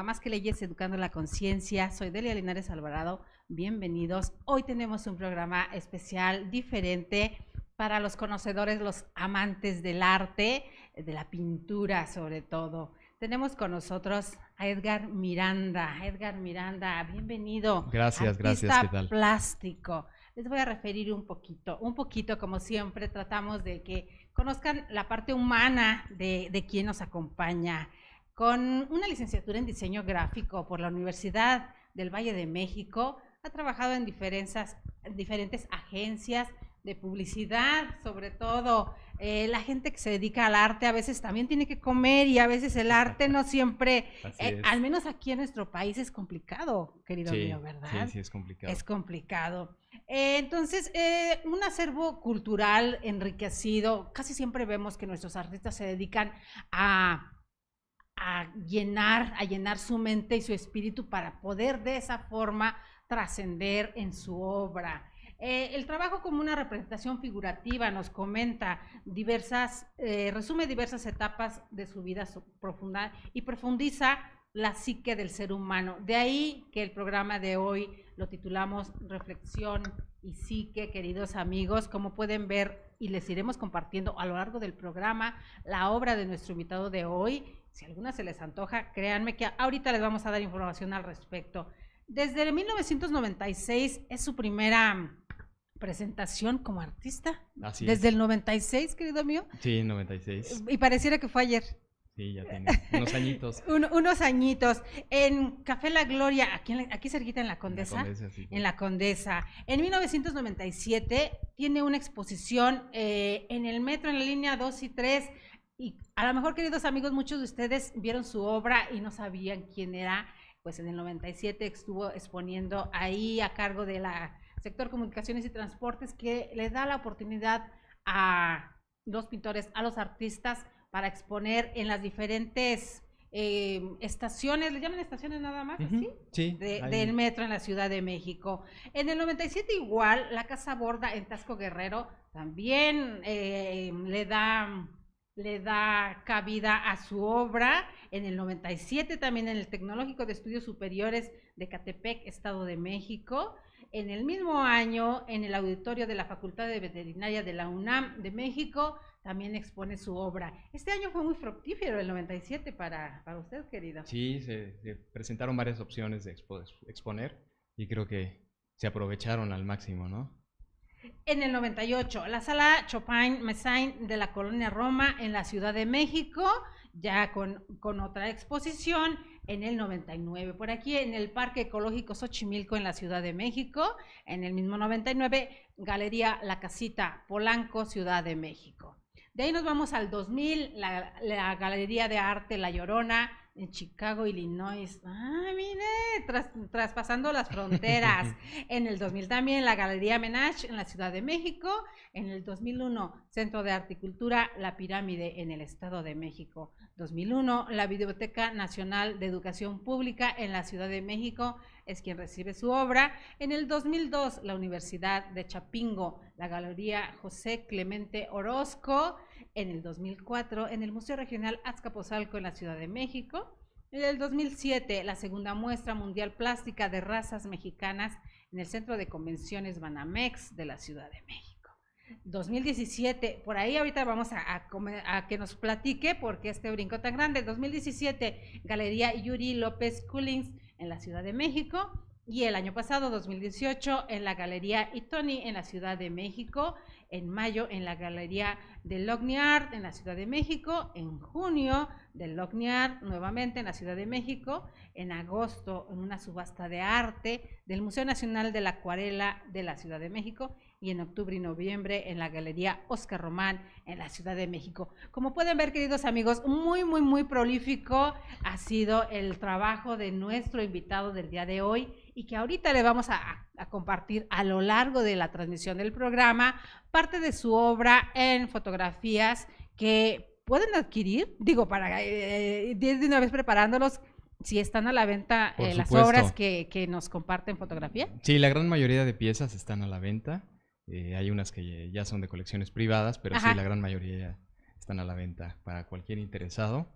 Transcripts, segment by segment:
Más que leyes, educando la conciencia. Soy Delia Linares Alvarado. Bienvenidos. Hoy tenemos un programa especial, diferente, para los conocedores, los amantes del arte, de la pintura sobre todo. Tenemos con nosotros a Edgar Miranda. Edgar Miranda, bienvenido. Gracias, ¿qué Artista tal? plástico. Les voy a referir un poquito, como siempre, tratamos de que conozcan la parte humana de quien nos acompaña. Con una licenciatura en diseño gráfico por la Universidad del Valle de México, ha trabajado en diferentes agencias de publicidad, sobre todo. La gente que se dedica al arte a veces también tiene que comer y a veces el arte no siempre, Así al es. menos aquí en nuestro país es complicado, querido mío, ¿verdad? Sí, es Es complicado. complicado. Un acervo cultural enriquecido. Casi siempre vemos que nuestros artistas se dedican a llenar su mente y su espíritu para poder de esa forma trascender en su obra. El trabajo como una representación figurativa nos comenta resume diversas etapas de su vida profunda y profundiza la psique del ser humano. De ahí que el programa de hoy lo titulamos Reflexión y Psique, queridos amigos. Como pueden ver, y les iremos compartiendo a lo largo del programa la obra de nuestro invitado de hoy. Si alguna se les antoja, créanme que ahorita les vamos a dar información al respecto. Desde 1996 es su primera presentación como artista. Así Desde es. el 96, querido mío. Sí, 96. Y pareciera que fue ayer. Sí, ya tiene unos añitos. Unos añitos. En Café La Gloria, aquí cerquita en la En la Condesa. Condesa, sí. En la Condesa. En 1997 tiene una exposición en el metro, en la línea 2 y 3. Y a lo mejor, queridos amigos, muchos de ustedes vieron su obra y no sabían quién era. Pues en el 97 estuvo exponiendo ahí a cargo de la sector comunicaciones y transportes, que le da la oportunidad a los pintores, a los artistas, para exponer en las diferentes estaciones, ¿le llaman estaciones nada más así? Sí, Del metro en la Ciudad de México. En el 97 igual, la Casa Borda en Tasco Guerrero también le da cabida a su obra. En el 97 también en el Tecnológico de Estudios Superiores de Catepec, Estado de México. En el mismo año, en el auditorio de la Facultad de Veterinaria de la UNAM de México, también expone su obra. Este año fue muy fructífero, el 97, para usted, querido. sí, se presentaron varias opciones de exponer y creo que se aprovecharon al máximo, ¿no? En el 98, la sala Chopin Messain de la Colonia Roma en la Ciudad de México, ya con otra exposición. En el 99, por aquí en el Parque Ecológico Xochimilco en la Ciudad de México. En el mismo 99, Galería La Casita, Polanco, Ciudad de México. De ahí nos vamos al 2000, la Galería de Arte La Llorona en Chicago, Illinois. Ah, mire, traspasando las fronteras. En el 2000 también la Galería Menage en la Ciudad de México. En el 2001, Centro de Arte y Cultura La Pirámide en el Estado de México. 2001, la Biblioteca Nacional de Educación Pública en la Ciudad de México es quien recibe su obra. En el 2002, la Universidad de Chapingo, la Galería José Clemente Orozco. En el 2004, en el Museo Regional Azcapotzalco en la Ciudad de México. En el 2007, la segunda muestra mundial plástica de razas mexicanas en el Centro de Convenciones Banamex de la Ciudad de México. 2017, por ahí ahorita vamos a que nos platique porque este brinco tan grande. 2017, Galería Yuri López Cullins en la Ciudad de México. Y el año pasado, 2018, en la Galería Itoni en la Ciudad de México. En mayo, en la Galería de Logny Art en la Ciudad de México. En junio, del Logny Art nuevamente en la Ciudad de México. En agosto, en una subasta de arte del Museo Nacional de la Acuarela de la Ciudad de México. Y en octubre y noviembre en la Galería Oscar Román en la Ciudad de México. Como pueden ver, queridos amigos, muy prolífico ha sido el trabajo de nuestro invitado del día de hoy, y que ahorita le vamos a compartir a lo largo de la transmisión del programa parte de su obra en fotografías que pueden adquirir, digo, para de una vez preparándolos, si están a la venta Por las supuesto. obras que nos comparten fotografía. Sí, la gran mayoría de piezas están a la venta. Hay unas que ya son de colecciones privadas, pero Ajá. sí, la gran mayoría ya están a la venta para cualquier interesado.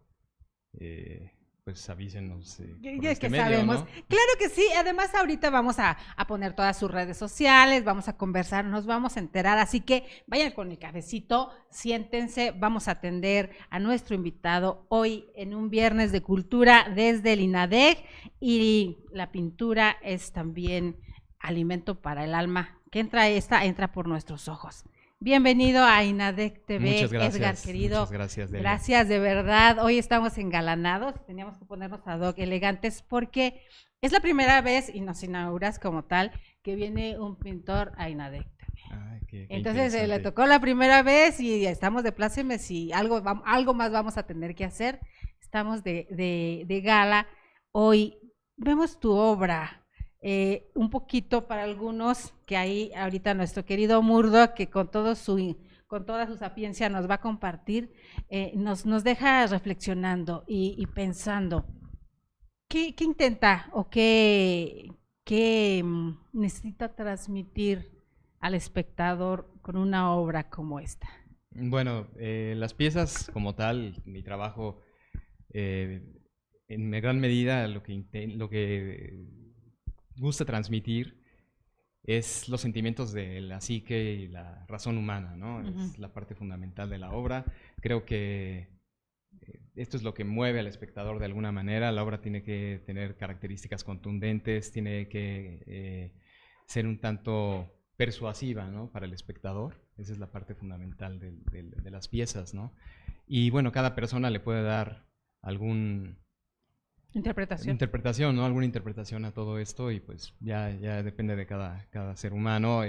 pues avísenos por Ya este que medio, sabemos. ¿no? Claro que sí. Además, ahorita vamos a poner todas sus redes sociales, vamos a conversar, nos vamos a enterar. Así que vayan con el cafecito, siéntense, vamos a atender a nuestro invitado hoy en un viernes de cultura desde el INADEC. Y la pintura es también alimento para el alma. Que entra por nuestros ojos. Bienvenido a INADEC TV, Edgar, querido. Muchas gracias, Delia. Gracias, de verdad. Hoy estamos engalanados, teníamos que ponernos ad hoc, elegantes, porque es la primera vez, y nos inauguras como tal, que viene un pintor a INADEC TV. Ay, qué Entonces le interesante. tocó la primera vez y estamos de plácemes y algo más vamos a tener que hacer. Estamos de gala. Hoy vemos tu obra. Un poquito para algunos, que ahí ahorita nuestro querido Murdo, que con toda su sapiencia nos va a compartir, nos deja reflexionando y pensando, ¿qué intenta o qué necesita transmitir al espectador con una obra como esta? Bueno, las piezas como tal, mi trabajo, en gran medida lo que gusta transmitir es los sentimientos de la psique y la razón humana, ¿no? Es la parte fundamental de la obra. Creo que esto es lo que mueve al espectador de alguna manera. La obra tiene que tener características contundentes, tiene que ser un tanto persuasiva, ¿no? Para el espectador. Esa es la parte fundamental de las piezas, ¿no? Y bueno, cada persona le puede dar alguna interpretación, ¿no? Alguna interpretación a todo esto y pues ya depende de cada ser humano.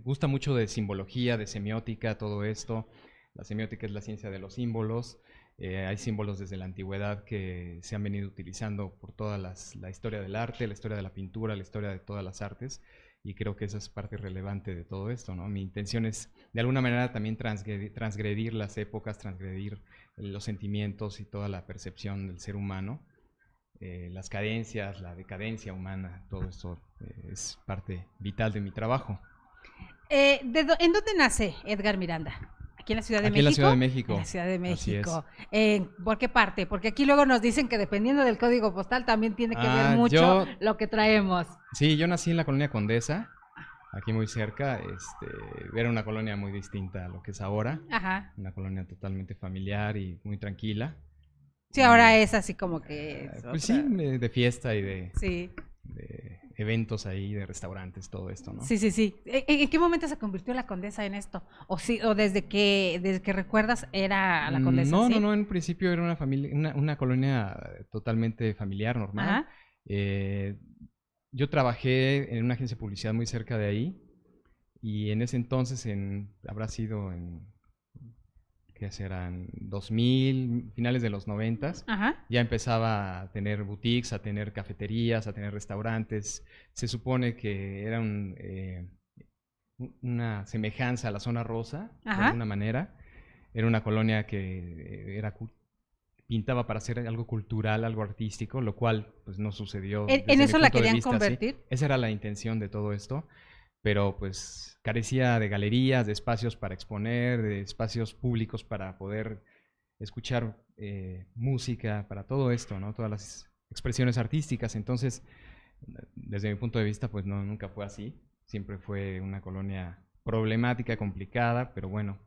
Gusta mucho de simbología, de semiótica, todo esto. La semiótica es la ciencia de los símbolos. Hay símbolos desde la antigüedad que se han venido utilizando por toda la historia del arte, la historia de la pintura, la historia de todas las artes, y creo que esa es parte relevante de todo esto, ¿no? Mi intención es de alguna manera también transgredir las épocas, transgredir los sentimientos y toda la percepción del ser humano. Las cadencias, la decadencia humana, todo esto es parte vital de mi trabajo. ¿En dónde nace Edgar Miranda? ¿Aquí en la Ciudad de Aquí México? En la Ciudad de México. En la Ciudad de México. Así es. ¿Por qué parte? Porque aquí luego nos dicen que dependiendo del código postal también tiene que ver mucho lo que traemos. Sí, yo nací en la colonia Condesa, aquí muy cerca. Era una colonia muy distinta a lo que es ahora. Ajá. Una colonia totalmente familiar y muy tranquila. Sí, ahora es así como que... Pues sí, de fiesta y de eventos ahí, de restaurantes, todo esto, ¿no? Sí. ¿En qué momento se convirtió la Condesa en esto? ¿O desde que recuerdas era la Condesa? No, en principio era una familia, una colonia totalmente familiar, normal. Yo trabajé en una agencia de publicidad muy cerca de ahí y en ese entonces, habrá sido en... que serán 2000, finales de los 90s, ya empezaba a tener boutiques, a tener cafeterías, a tener restaurantes. Se supone que era una semejanza a la zona rosa, de alguna manera. Era una colonia que pintaba para hacer algo cultural, algo artístico, lo cual pues no sucedió. ¿En eso la querían convertir? ¿Sí? Esa era la intención de todo esto. Pero pues carecía de galerías, de espacios para exponer, de espacios públicos para poder escuchar música, para todo esto, ¿no? Todas las expresiones artísticas. Entonces, desde mi punto de vista, pues no, nunca fue así. Siempre fue una colonia problemática, complicada, pero bueno,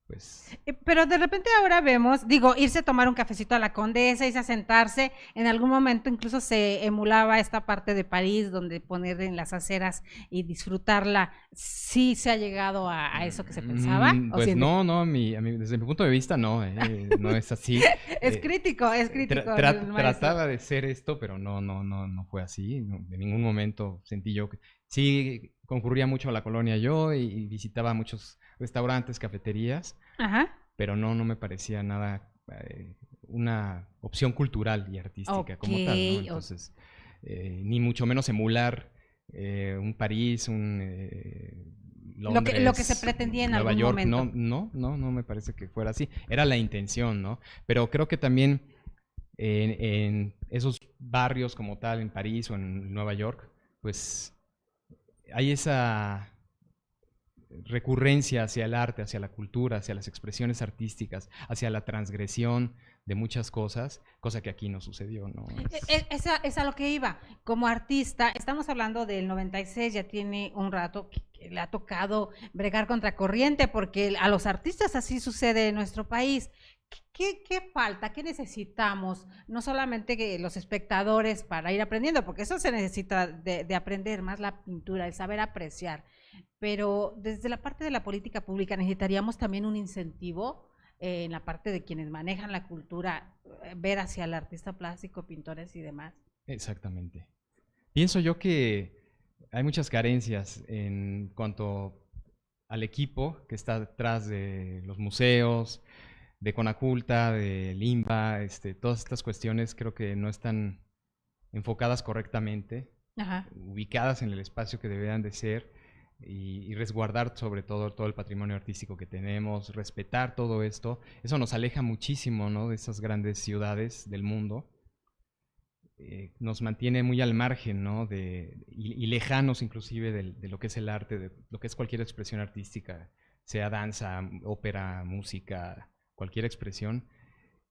pues... Pero de repente ahora vemos, irse a tomar un cafecito a la Condesa, irse a sentarse, en algún momento incluso se emulaba esta parte de París, donde poner en las aceras y disfrutarla. ¿Sí se ha llegado a eso que se pensaba? Pues no, desde mi punto de vista no es así. Es crítico. Trataba de ser esto, pero no fue así. De ningún momento sentí yo que... Sí, concurría mucho a la colonia yo y visitaba muchos restaurantes, cafeterías, pero no me parecía nada una opción cultural y artística como tal, ¿no? Entonces, ni mucho menos emular un París, un Londres, lo que se pretendía en Nueva algún York, momento. No me parece que fuera así. Era la intención, ¿no? Pero creo que también en esos barrios como tal, en París o en Nueva York, pues hay esa recurrencia hacia el arte, hacia la cultura, hacia las expresiones artísticas, hacia la transgresión de muchas cosas, cosa que aquí no sucedió, ¿no? Es a lo que iba. Como artista, estamos hablando del 96, ya tiene un rato que le ha tocado bregar contra corriente, porque a los artistas así sucede en nuestro país. ¿Qué falta? ¿Qué necesitamos? No solamente que los espectadores para ir aprendiendo, porque eso se necesita de aprender más la pintura, el saber apreciar, pero desde la parte de la política pública necesitaríamos también un incentivo en la parte de quienes manejan la cultura, ver hacia el artista plástico, pintores y demás. Exactamente. Pienso yo que hay muchas carencias en cuanto al equipo que está detrás de los museos, de Conaculta, de Limba, todas estas cuestiones creo que no están enfocadas correctamente, Ajá. ubicadas en el espacio que deberían de ser y resguardar sobre todo el patrimonio artístico que tenemos, respetar todo esto. Eso nos aleja muchísimo, ¿no?, de esas grandes ciudades del mundo. Nos mantiene muy al margen, ¿no?, y lejanos inclusive de lo que es el arte, de lo que es cualquier expresión artística, sea danza, ópera, música, cualquier expresión.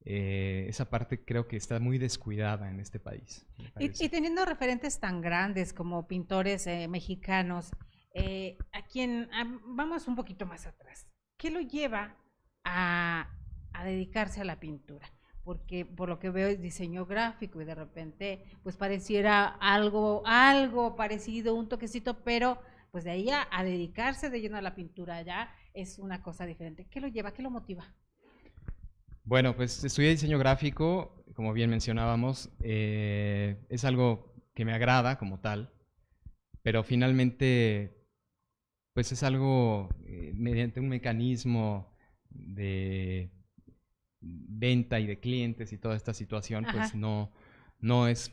Esa parte creo que está muy descuidada en este país, me Y parece. teniendo referentes tan grandes como pintores mexicanos, vamos un poquito más atrás, ¿qué lo lleva a dedicarse a la pintura? Porque por lo que veo es diseño gráfico y de repente pues pareciera algo parecido, un toquecito, pero pues de ahí a dedicarse de lleno a la pintura ya es una cosa diferente. ¿Qué lo lleva? ¿Qué lo motiva? Bueno, pues estudié diseño gráfico, como bien mencionábamos, es algo que me agrada como tal, pero finalmente pues es algo mediante un mecanismo de venta y de clientes y toda esta situación, pues Ajá. no es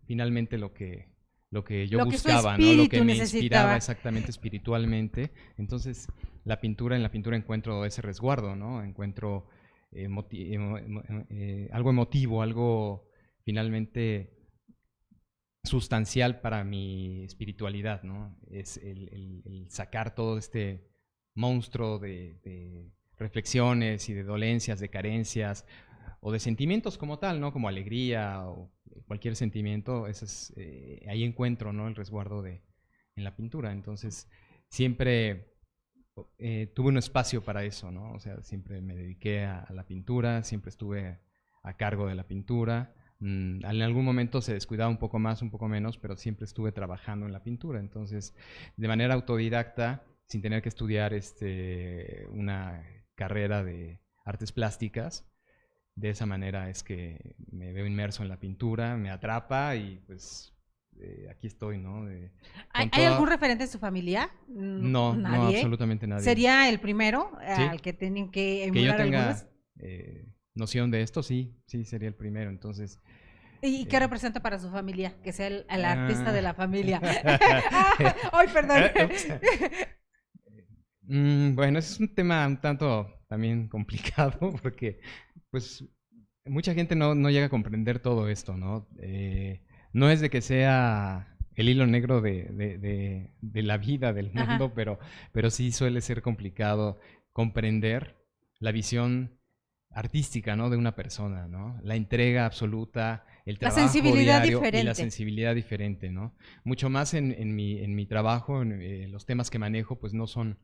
finalmente lo que yo Lo que su buscaba, ¿no? Lo que espíritu me inspiraba necesitaba. exactamente espiritualmente. Entonces, en la pintura encuentro ese resguardo, ¿no? Encuentro algo emotivo, algo finalmente sustancial para mi espiritualidad, ¿no? Es el sacar todo este monstruo de reflexiones y de dolencias, de carencias o de sentimientos como tal, ¿no? Como alegría o cualquier sentimiento, ahí encuentro, ¿no?, el resguardo en la pintura. Entonces, siempre tuve un espacio para eso, ¿no? O sea, siempre me dediqué a la pintura, siempre estuve a cargo de la pintura. En algún momento se descuidaba un poco más, un poco menos, pero siempre estuve trabajando en la pintura. Entonces, de manera autodidacta, sin tener que estudiar una carrera de artes plásticas, de esa manera es que me veo inmerso en la pintura, me atrapa y pues aquí estoy, ¿no? ¿Hay, Con hay algún toda... referente en su familia? No, no, Nadie. absolutamente nadie. ¿Sería el primero Sí, al que tienen que que yo emular algunos? tenga noción de esto, sí, sí, sería el primero. Entonces, ¿Y qué eh, representa para su familia? Que sea el artista de ah, la familia. ¡Ay, perdón! ups. Bueno, ese es un tema un tanto también complicado porque, pues, mucha gente no llega a comprender todo esto, ¿no? No es de que sea el hilo negro de la vida, del Ajá. mundo, pero sí suele ser complicado comprender la visión artística, ¿no?, de una persona, ¿no? La entrega absoluta, el La trabajo sensibilidad diario y la diferente. sensibilidad diferente, ¿no? Mucho más en mi trabajo, los temas que manejo, pues no son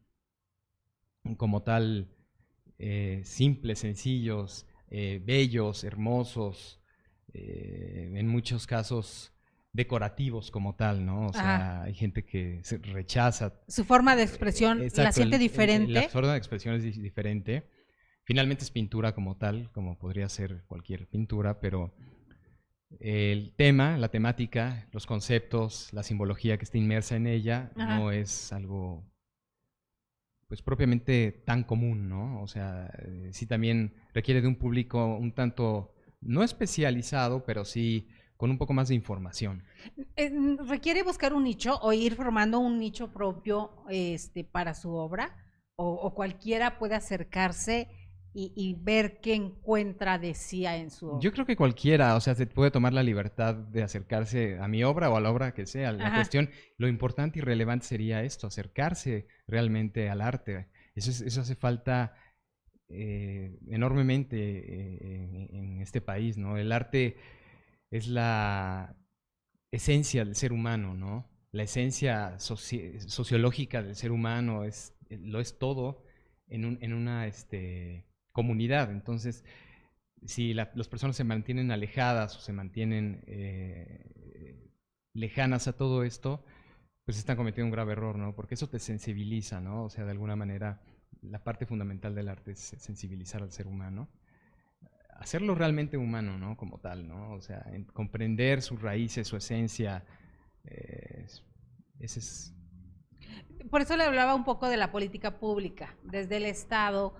como tal simples, sencillos, bellos, hermosos, en muchos casos decorativos como tal, ¿no? O Ajá. sea, hay gente que se rechaza. Su forma de expresión la Exacto, siente la diferente. forma de expresión es diferente. Finalmente es pintura como tal, como podría ser cualquier pintura, pero el tema, la temática, los conceptos, la simbología que está inmersa en ella Ajá. no es algo pues propiamente tan común, ¿no? O sea, sí también requiere de un público un tanto, no especializado, pero sí con un poco más de información. ¿Requiere buscar un nicho o ir formando un nicho propio para su obra? ¿O cualquiera puede acercarse y ver qué encuentra de sí en su Yo obra? creo que cualquiera, o sea, se puede tomar la libertad de acercarse a mi obra o a la obra que sea. La Ajá. cuestión, lo importante y relevante sería esto, acercarse realmente al arte. Eso hace falta enormemente en este país, ¿no? El arte es la esencia del ser humano, ¿no? La esencia sociológica del ser humano lo es todo en una comunidad. Entonces, si las personas se mantienen alejadas o se mantienen lejanas a todo esto, pues están cometiendo un grave error, ¿no? Porque eso te sensibiliza, ¿no? O sea, de alguna manera, la parte fundamental del arte es sensibilizar al ser humano, hacerlo realmente humano, ¿no? Como tal, ¿no? O sea, comprender sus raíces, su esencia, ese es... Por eso le hablaba un poco de la política pública, desde el Estado,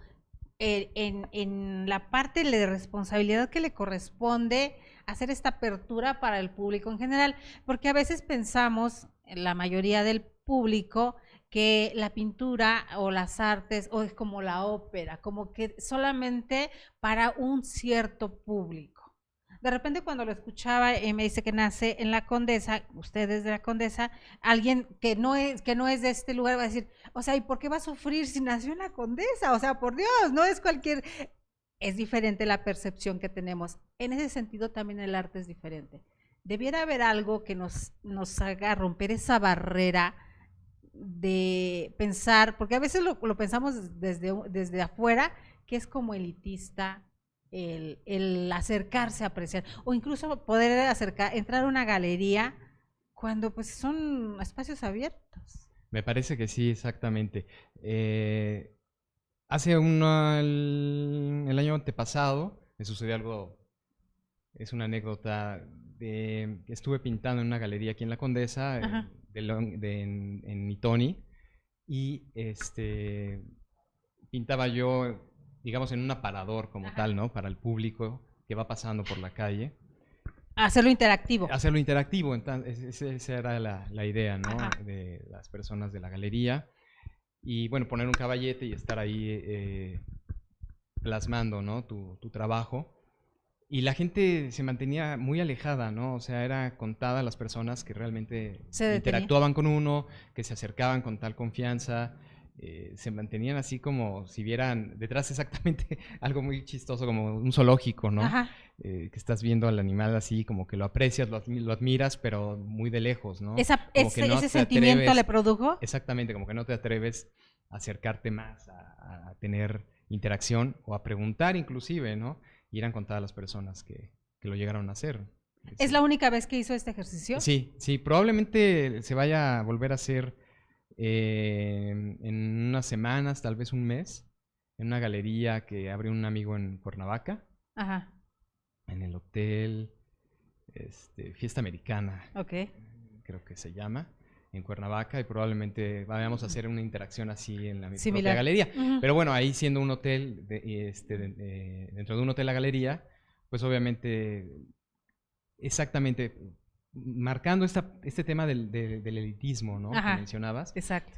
en la parte de responsabilidad que le corresponde hacer esta apertura para el público en general, porque a veces pensamos, la mayoría del público, que la pintura o las artes o es como la ópera, como que solamente para un cierto público. De repente cuando lo escuchaba me dice que nace en la Condesa, ustedes de la Condesa, alguien que no es de este lugar va a decir, o sea, ¿y por qué va a sufrir si nació en la Condesa? O sea, por Dios, no es cualquier... Es diferente la percepción que tenemos. En ese sentido también el arte es diferente. Debiera haber algo que nos haga romper esa barrera de pensar, porque a veces lo pensamos desde afuera, que es como elitista el acercarse a apreciar, o incluso poder entrar a una galería cuando pues son espacios abiertos. Me parece que sí, exactamente. Hace el año antepasado me sucedió algo, es una anécdota, que estuve pintando en una galería aquí en La Condesa, en Mitoni, y pintaba yo, digamos, en un aparador como tal, ¿no? Para el público que va pasando por la calle. Hacerlo interactivo. Hacerlo interactivo, entonces, esa era la idea, ¿no? De las personas de la galería. Y bueno, poner un caballete y estar ahí plasmando, ¿no? Tu trabajo. Y la gente se mantenía muy alejada, ¿no? O sea, era contada las personas que realmente interactuaban con uno, que se acercaban con tal confianza, se mantenían así como si vieran detrás exactamente algo muy chistoso, como un zoológico, ¿no? Que estás viendo al animal así, como que lo aprecias, lo admiras, pero muy de lejos, ¿no? ¿Ese sentimiento le produjo? Exactamente, como que no te atreves a acercarte más, a tener interacción o a preguntar inclusive, ¿no? Y eran contadas las personas que lo llegaron a hacer. ¿Es la única vez que hizo este ejercicio? Sí, sí, probablemente se vaya a volver a hacer en unas semanas, tal vez un mes, en una galería que abrió un amigo en Cuernavaca, en el hotel Fiesta Americana, creo que se llama, en Cuernavaca, y probablemente vayamos a hacer una interacción así en la propia galería. Pero bueno, ahí siendo un hotel, dentro de un hotel la galería, pues obviamente, exactamente, marcando este tema del elitismo, ¿no? Que mencionabas. Exacto.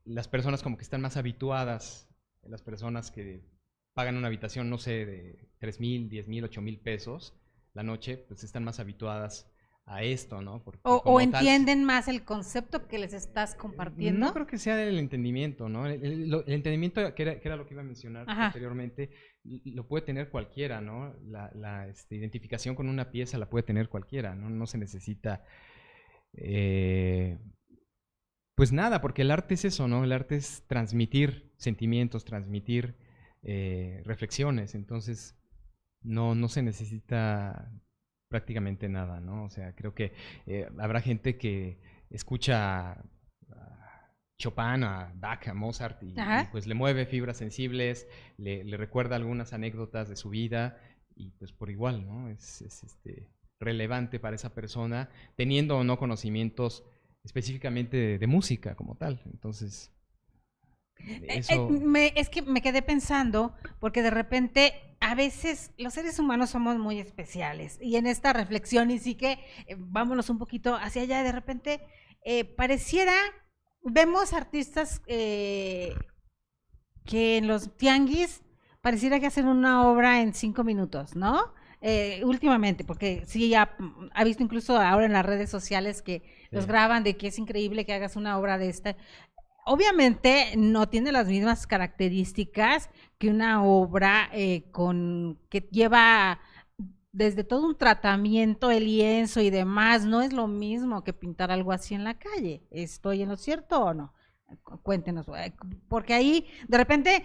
Las personas como que están más habituadas, las personas que pagan una habitación, no sé, de 3,000, 10,000, 8,000 pesos la noche, pues están más habituadas a esto, ¿no? Porque o entienden más el concepto que les estás compartiendo. No creo que sea el entendimiento, ¿no? El entendimiento, que era lo que iba a mencionar anteriormente, lo puede tener cualquiera, ¿no? La identificación con una pieza la puede tener cualquiera, ¿no? No se necesita, pues nada, porque el arte es eso, ¿no? El arte es transmitir sentimientos, transmitir reflexiones, entonces no se necesita prácticamente nada, ¿no? O sea, creo que habrá gente que escucha a Chopin, a Bach, a Mozart y pues le mueve fibras sensibles, le recuerda algunas anécdotas de su vida y pues por igual, ¿no? Es relevante para esa persona, teniendo o no conocimientos específicamente de música como tal. Entonces, eso... es que me quedé pensando, porque de repente a veces los seres humanos somos muy especiales y en esta reflexión, y sí que vámonos un poquito hacia allá, de repente pareciera, vemos artistas que en los tianguis pareciera que hacen una obra en 5 minutos, ¿no? Últimamente, porque sí, ya ha visto incluso ahora en las redes sociales que los graban de que es increíble que hagas una obra de esta. obviamente no tiene las mismas características que una obra que lleva desde todo un tratamiento, el lienzo y demás. No es lo mismo que pintar algo así en la calle. ¿Estoy en lo cierto o no? Cuéntenos, porque ahí de repente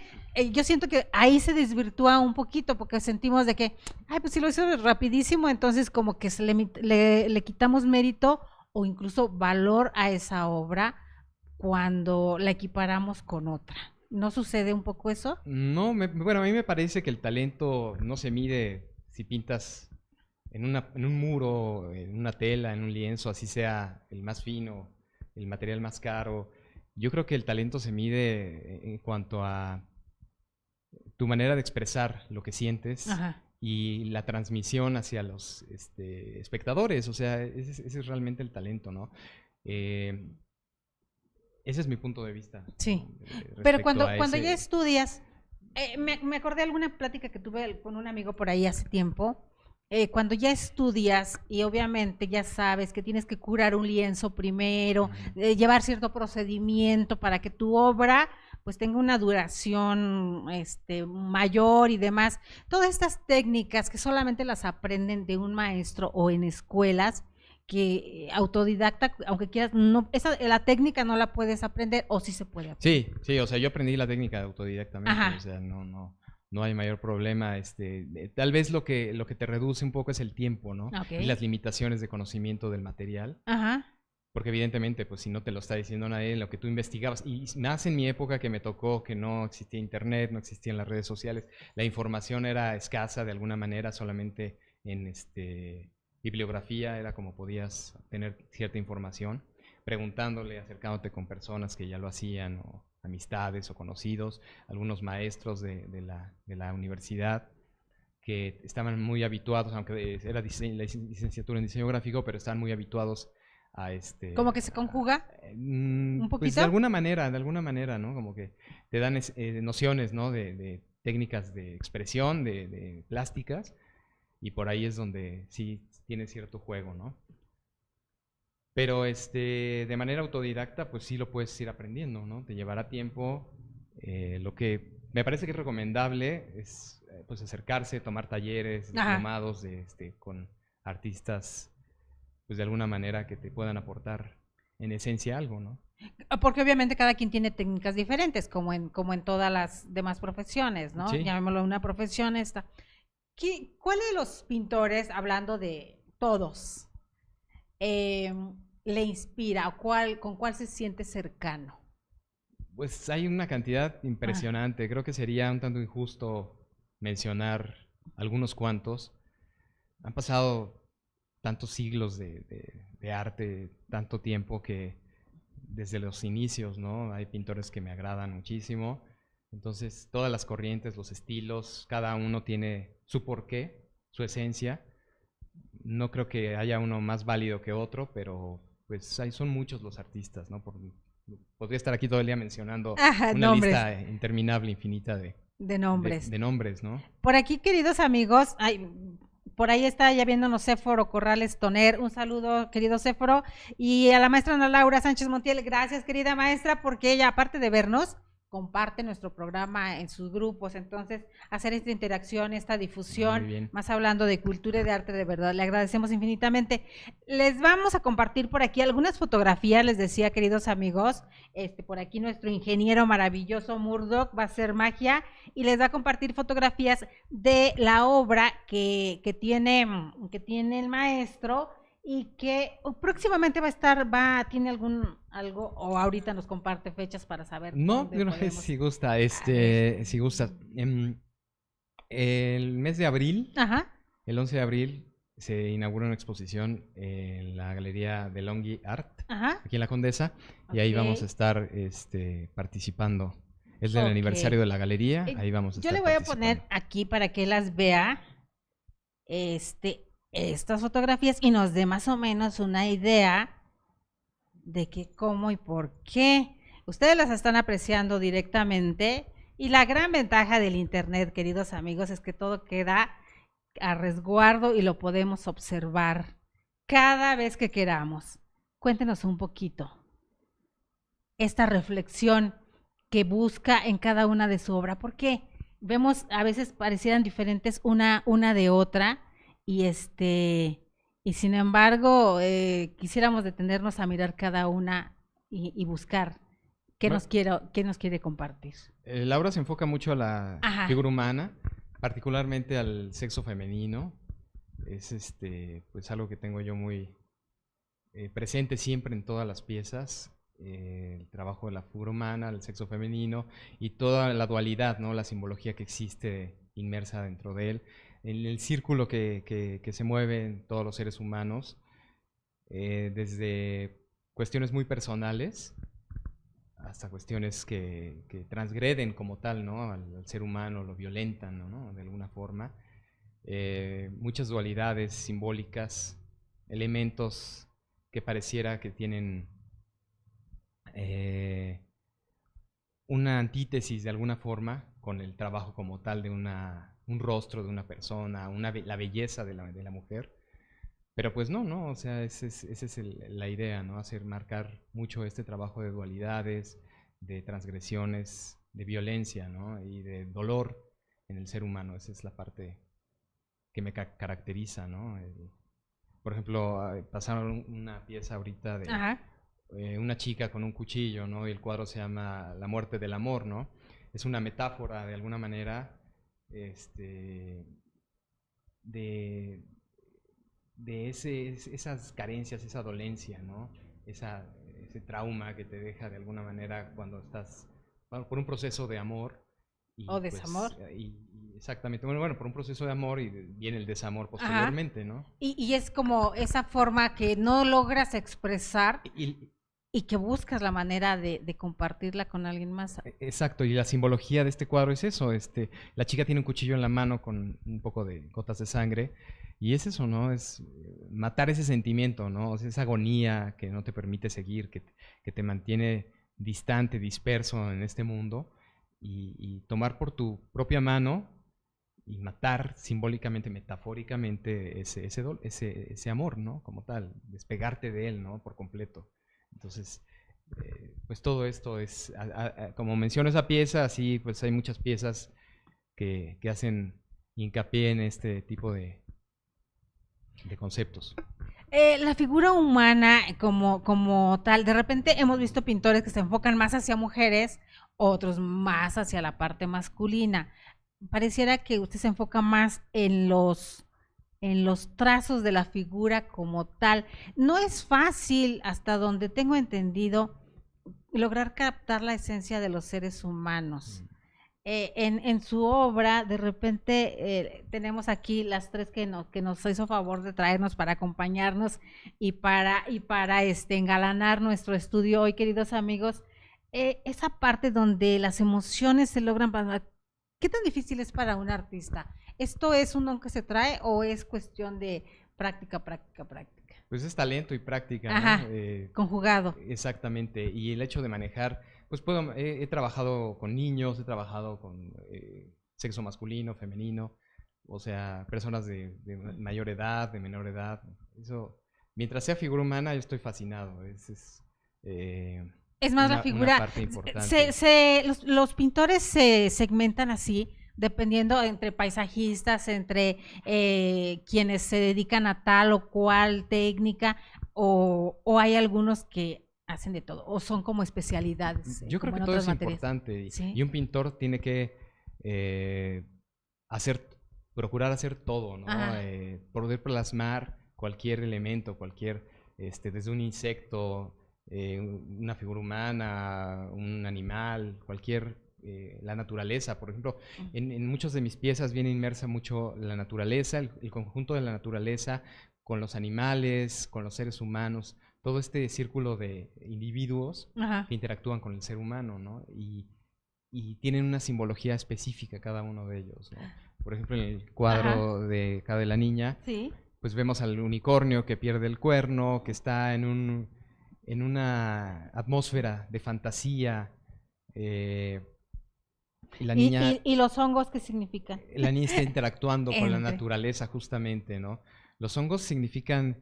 yo siento que ahí se desvirtúa un poquito porque sentimos de que, ay, pues si lo hizo rapidísimo, entonces como que le quitamos mérito o incluso valor a esa obra cuando la equiparamos con otra. ¿No sucede un poco eso? No, bueno, a mí me parece que el talento no se mide si pintas en un muro, en una tela, en un lienzo, así sea el más fino, el material más caro. Yo creo que el talento se mide en cuanto a tu manera de expresar lo que sientes. Ajá. Y la transmisión hacia los espectadores. O sea, ese es realmente el talento, ¿no? Ese es mi punto de vista. Sí, pero Respecto a cuando ya ese. estudias, me acordé de alguna plática que tuve con un amigo por ahí hace tiempo. Cuando ya estudias y obviamente ya sabes que tienes que curar un lienzo primero, llevar cierto procedimiento para que tu obra pues tenga una duración mayor y demás. Todas estas técnicas que solamente las aprenden de un maestro o en escuelas, que autodidacta, aunque quieras, no, la técnica no la puedes aprender o sí se puede aprender. Sí, sí, o sea, yo aprendí la técnica autodidactamente, Ajá. o sea, no hay mayor problema. Tal vez lo que te reduce un poco es el tiempo, ¿no? Ok. Y las limitaciones de conocimiento del material. Ajá. Porque evidentemente, pues si no te lo está diciendo nadie, lo que tú investigabas, y más en mi época que me tocó que no existía internet, no existían las redes sociales, la información era escasa de alguna manera, solamente en bibliografía era como podías tener cierta información, preguntándole, acercándote con personas que ya lo hacían, o amistades o conocidos, algunos maestros de la universidad que estaban muy habituados, aunque era la licenciatura en diseño gráfico, pero estaban muy habituados a ¿Cómo que se conjuga? ¿Un pues poquito? de alguna manera, ¿no? Como que te dan nociones, ¿no? De técnicas de expresión, de plásticas, y por ahí es donde sí tiene cierto juego, ¿no? Pero de manera autodidacta, pues sí lo puedes ir aprendiendo, ¿no? Te llevará tiempo. Lo que me parece que es recomendable es pues acercarse, tomar talleres, Ajá. diplomados con artistas, pues de alguna manera que te puedan aportar en esencia algo, ¿no? Porque obviamente cada quien tiene técnicas diferentes, como en todas las demás profesiones, ¿no? Sí. Llamémoslo una profesión esta. ¿Cuál de los pintores, hablando de todos, eh, le inspira o con cuál se siente cercano? Pues hay una cantidad Ah, impresionante. Creo que sería un tanto injusto mencionar algunos cuantos. Han pasado tantos siglos de arte, tanto tiempo que desde los inicios, ¿no? Hay pintores que me agradan muchísimo. Entonces, todas las corrientes, los estilos, cada uno tiene su porqué, su esencia. No creo que haya uno más válido que otro, pero pues son muchos los artistas, ¿no? Podría estar aquí todo el día mencionando ajá, una nombres, lista interminable, infinita de nombres. de nombres, ¿no? Por aquí, queridos amigos, ay, por ahí está ya viéndonos Céforo Corrales Toner. Un saludo, querido Céforo. Y a la maestra Ana Laura Sánchez Montiel, gracias, querida maestra, porque ella, aparte de vernos, comparte nuestro programa en sus grupos. Entonces, hacer esta interacción, esta Muy difusión, bien. más hablando de cultura y de arte, de verdad, le agradecemos infinitamente. Les vamos a compartir por aquí algunas fotografías, les decía, queridos amigos. Por aquí nuestro ingeniero maravilloso Murdoch va a hacer magia y les va a compartir fotografías de la obra que tiene el maestro y que próximamente va a estar, tiene algo, o ahorita nos comparte fechas para saber No, dónde yo no sé podemos. si gusta, A ver. si gusta. El mes de abril, Ajá. el 11 de abril, se inaugura una exposición en la Galería de Longhi Art, Ajá. aquí en La Condesa, y ahí vamos a Ok. estar participando. Es el Ok. aniversario de la galería, ahí vamos a Yo le estar voy a participando. poner aquí para que las vea, estas fotografías y nos dé más o menos una idea de qué, cómo y por qué. Ustedes las están apreciando directamente y la gran ventaja del internet, queridos amigos, es que todo queda a resguardo y lo podemos observar cada vez que queramos. Cuéntenos un poquito. esta reflexión que busca en cada una de su obra? Porque vemos a veces parecieran diferentes una de otra y sin embargo quisiéramos detenernos a mirar cada una y buscar Bueno, qué nos quiere compartir. la obra se enfoca mucho a la Ajá. figura humana, particularmente al sexo femenino. Es pues algo que tengo yo muy presente siempre en todas las piezas. El trabajo de la figura humana, el sexo femenino y toda la dualidad, ¿no? La simbología que existe inmersa dentro de él, en el círculo que se mueven todos los seres humanos, desde cuestiones muy personales hasta cuestiones que transgreden como tal, ¿no? Al ser humano, lo violentan, ¿no? De alguna forma. Muchas dualidades simbólicas, elementos que pareciera que tienen una antítesis de alguna forma con el trabajo como tal de un rostro de una persona, la belleza de la mujer. Pero pues no, o sea, esa es la idea, ¿no? Marcar mucho este trabajo de dualidades, de transgresiones, de violencia, ¿no? Y de dolor en el ser humano. Esa es la parte que me caracteriza, ¿no? Por ejemplo, pasaron una pieza ahorita de Ajá. una chica con un cuchillo, ¿no? Y el cuadro se llama La muerte del amor, ¿no? Es una metáfora, de alguna manera, de esas carencias, esa dolencia, ¿no? Ese trauma que te deja de alguna manera cuando estás por un proceso de amor O y desamor. pues exactamente, bueno, por un proceso de amor y viene el desamor Ajá. posteriormente, ¿no? Y es como esa forma que no logras expresar Y, y que buscas la manera de compartirla con alguien más. exacto, y la simbología de este cuadro es eso, la chica tiene un cuchillo en la mano con un poco de gotas de sangre, y es eso, ¿no? Es matar ese sentimiento, ¿no? O sea, esa agonía que no te permite seguir, que te mantiene distante, disperso en este mundo, y tomar por tu propia mano y matar simbólicamente, metafóricamente ese amor, ¿no? Como tal, despegarte de él, ¿no? Por completo. Entonces, pues todo esto es, como menciono esa pieza, así pues hay muchas piezas que hacen hincapié en este tipo de conceptos. La figura humana como tal, de repente hemos visto pintores que se enfocan más hacia mujeres, otros más hacia la parte masculina. Pareciera que usted se enfoca más en los trazos de la figura como tal. No es fácil, hasta donde tengo entendido, lograr captar la esencia de los seres humanos. En su obra, de repente tenemos aquí las tres que nos hizo favor de traernos para acompañarnos y para engalanar nuestro estudio hoy, queridos amigos. Esa parte donde las emociones se logran. ¿Qué tan difícil es para un artista? ¿Esto es un don que se trae o es cuestión de práctica, práctica, práctica? Pues es talento y práctica, ¿no? Ajá, conjugado. Exactamente. Y el hecho de manejar, pues he trabajado con niños, he trabajado con sexo masculino, femenino, o sea, personas de mayor edad, de menor edad. Eso, mientras sea figura humana, yo estoy fascinado. Es más la Una figura, parte importante. los pintores se segmentan así, dependiendo entre paisajistas, entre quienes se dedican a tal o cual técnica, o hay algunos que hacen de todo, o son como especialidades, Yo creo como que en todo otras es materias. importante ¿Sí? y un pintor tiene que hacer, procurar hacer todo, ¿no? Ajá. Poder plasmar cualquier elemento, desde un insecto, una figura humana, un animal, la naturaleza, por ejemplo, en muchas de mis piezas viene inmersa mucho la naturaleza, el conjunto de la naturaleza con los animales, con los seres humanos, todo este círculo de individuos Ajá. que interactúan con el ser humano, ¿no? Y tienen una simbología específica cada uno de ellos, ¿no? Por ejemplo, en el Ajá. cuadro de Cada de la Niña, Sí. pues vemos al unicornio que pierde el cuerno, que está en una atmósfera de fantasía, y Y los hongos qué significan? la niña está interactuando con la Entre. naturaleza justamente, ¿no? Los hongos significan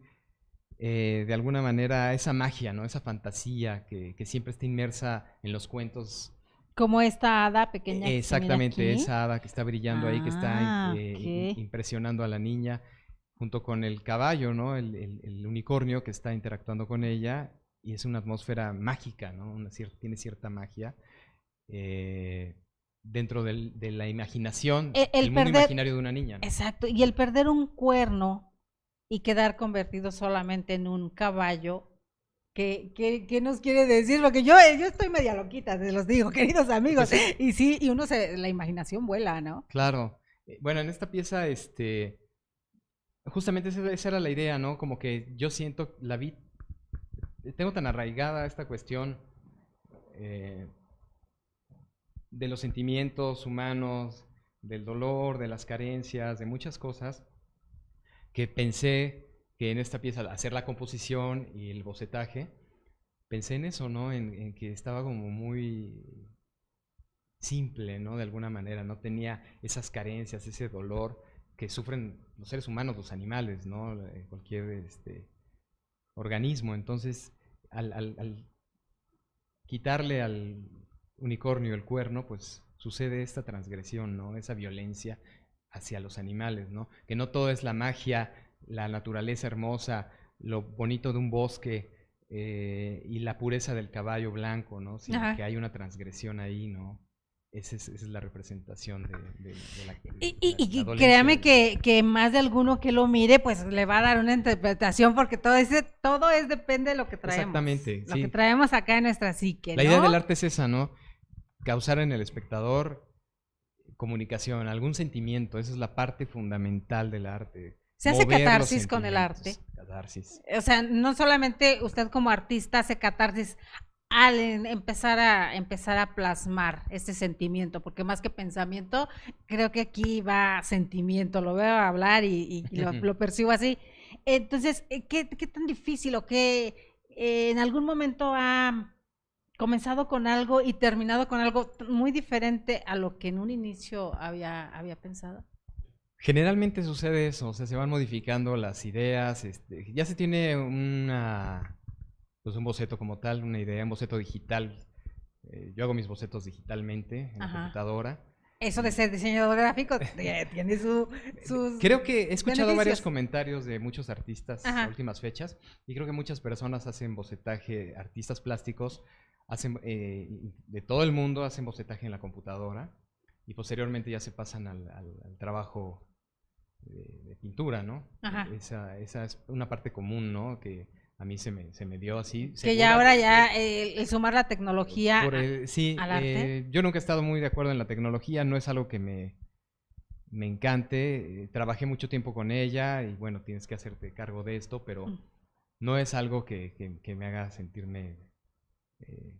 de alguna manera esa magia, ¿no? Esa fantasía que siempre está inmersa en los cuentos. Como esta hada pequeña que se mira Exactamente, aquí. esa hada que está brillando ahí, que está Ok. impresionando a la niña, junto con el caballo, ¿no? El unicornio que está interactuando con ella, y es una atmósfera mágica, ¿no? Tiene cierta magia eh, dentro de la imaginación, El el mundo perder, imaginario de una niña, ¿no? exacto, y el perder un cuerno y quedar convertido solamente en un caballo, ¿qué nos quiere decir? Porque yo estoy media loquita, se los digo, queridos amigos, Pues sí, y sí, y la imaginación vuela, ¿no? claro. Bueno, en esta pieza, justamente esa era la idea, ¿no? Como que yo siento, tengo tan arraigada esta cuestión eh, de los sentimientos humanos, del dolor, de las carencias, de muchas cosas, que pensé que en esta pieza, al hacer la composición y el bocetaje, pensé en eso, ¿no? En que estaba como muy simple, ¿no? De alguna manera, no tenía esas carencias, ese dolor que sufren los seres humanos, los animales, ¿no? Cualquier organismo. Entonces, al quitarle al unicornio el cuerno, pues sucede esta transgresión, ¿no? Esa violencia hacia los animales, ¿no? Que no todo es la magia, la naturaleza hermosa, lo bonito de un bosque y la pureza del caballo blanco, ¿no? Sino Ajá. que hay una transgresión ahí, ¿no? Esa es la representación de la Y dolencia créame del animal. que más de alguno que lo mire, pues le va a dar una interpretación, porque todo es depende de Exactamente, lo que sí. traemos acá en nuestra psique, La idea del ¿no? arte es esa, ¿no? Causar en el espectador comunicación, algún sentimiento, esa es la parte fundamental del arte, Se hace mover los catarsis con el arte. sentimientos, catarsis. O sea, no solamente usted como artista hace catarsis al empezar a plasmar este sentimiento, porque más que pensamiento, creo que aquí va sentimiento, lo veo hablar y lo percibo así. Entonces, ¿qué tan difícil o qué en algún momento ha comenzado con algo y terminado con algo muy diferente a lo que en un inicio había pensado? Generalmente sucede eso, o sea, se van modificando las ideas, ya se tiene pues un boceto como tal, una idea, un boceto digital. Yo hago mis bocetos digitalmente en la Ajá. computadora. Eso de Y ser diseñador gráfico tiene sus creo que he escuchado varios beneficios. comentarios de muchos artistas a Ajá. últimas fechas y creo que muchas personas hacen bocetaje, artistas plásticos, hacen de todo el mundo hacen bocetaje en la computadora y posteriormente ya se pasan al trabajo de pintura, ¿no? Ajá. Esa es una parte común, ¿no? Que a mí se me dio así, Que ya ahora seguramente. ya el sumar la tecnología Sí, al arte. yo nunca he estado muy de acuerdo en la tecnología, no es algo que me encante. Trabajé mucho tiempo con ella y bueno, tienes que hacerte cargo de esto, pero Mm. no es algo que me haga sentirme eh,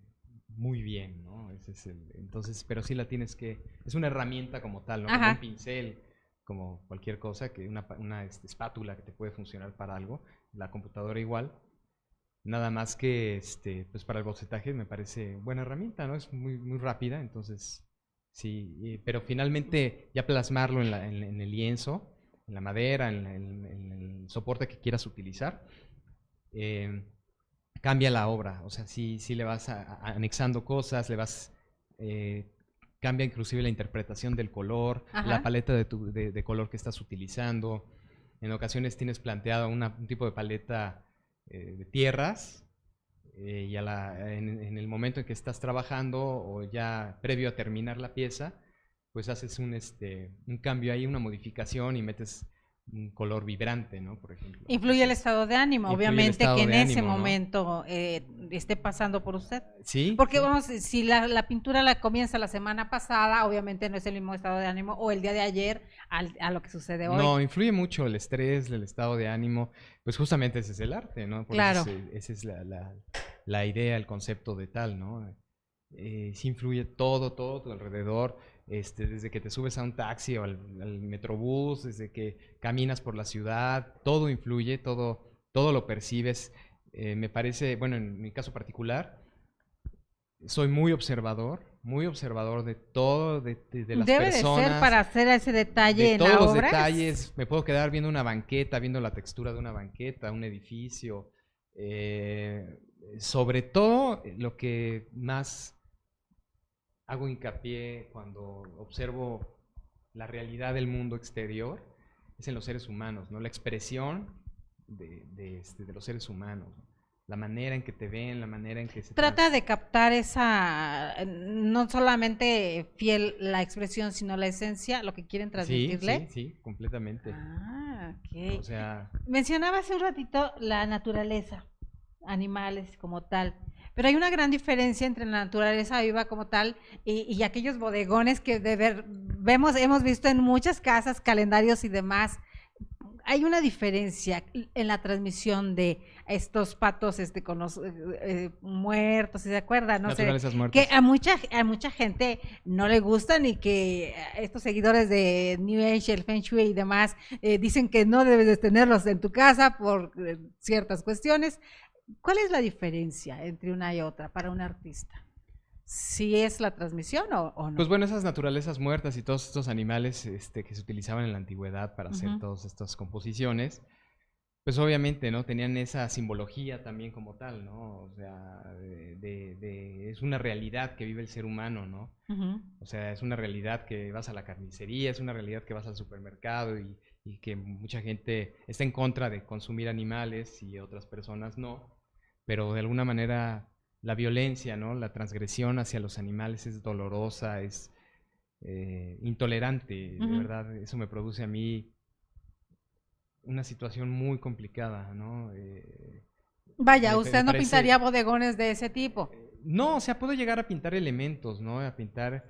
muy bien, ¿no? Entonces, pero sí la tienes es una herramienta como tal, ¿no? Como un Ajá. pincel, como cualquier cosa, que una espátula que te puede funcionar para algo, la computadora igual. Nada más que, pues para el bocetaje me parece buena herramienta, ¿no? Es muy, muy rápida, entonces, sí, pero finalmente ya plasmarlo en el lienzo, en la madera, en el soporte que quieras utilizar, eh, cambia la obra, o sea, sí le vas anexando cosas, eh, cambia inclusive la interpretación del color, la Ajá. paleta de color que estás utilizando. En ocasiones tienes planteado un tipo de paleta de tierras y en el momento en que estás trabajando o ya previo a terminar la pieza, pues haces un cambio ahí, una modificación y metes un color vibrante, ¿no? Por ejemplo. Influye el Entonces, estado de ánimo, influye el obviamente que estado en de ese ánimo, ¿no? momento esté pasando por usted. Sí, Porque sí. vamos, si la pintura la comienza la semana pasada, obviamente no es el mismo estado de ánimo o el día de ayer a lo que sucede hoy. No, influye mucho el estrés, el estado de ánimo, pues justamente ese es el arte, ¿no? Por eso Claro. esa es la idea, el concepto de tal, ¿no? Sí influye todo tu alrededor, desde que te subes a un taxi o al metrobús, desde que caminas por la ciudad, todo influye, todo lo percibes. Me parece, bueno, en mi caso particular, soy muy observador de todo, de las Debe de ser para personas, hacer ese de detalle en todos la los obra. detalles. Me puedo quedar viendo una banqueta, viendo la textura de una banqueta, un edificio, Sobre todo, lo que más hago hincapié cuando observo la realidad del mundo exterior es en los seres humanos, ¿no? La expresión de los seres humanos, ¿no? La manera en que te ven, la manera en que se Trata de captar esa, no solamente fiel la expresión, sino la esencia, lo que quieren Sí, transmitirle. sí, completamente. Ah, O ok. sea, Mencionaba hace un ratito la naturaleza, animales como tal, pero hay una gran diferencia entre la naturaleza viva como tal y aquellos bodegones que vemos, hemos visto en muchas casas, calendarios y demás. Hay una diferencia en la transmisión de estos patos con los muertos, si se acuerdan, no sé, naturalezas que muertas. a mucha gente no le gustan y que estos seguidores de New Age, el Feng Shui y demás dicen que no debes de tenerlos en tu casa por ciertas cuestiones. ¿Cuál es la diferencia entre una y otra para un artista? ¿Si es la transmisión o Pues no? bueno, esas naturalezas muertas y todos estos animales que se utilizaban en la antigüedad para hacer Ujú. todas estas composiciones, pues obviamente, ¿no? Tenían esa simbología también como tal, ¿no? O sea, es una realidad que vive el ser humano, ¿no? Ujú. O sea, es una realidad que vas a la carnicería, es una realidad que vas al supermercado y que mucha gente está en contra de consumir animales y otras personas no, pero de alguna manera la violencia, ¿no? La transgresión hacia los animales es dolorosa, es intolerante, de Ujú. verdad, eso me produce a mí una situación muy complicada, ¿no? Vaya, Me usted no pintaría parece, bodegones de ese tipo. no, o sea, puedo llegar a pintar elementos, ¿no? A pintar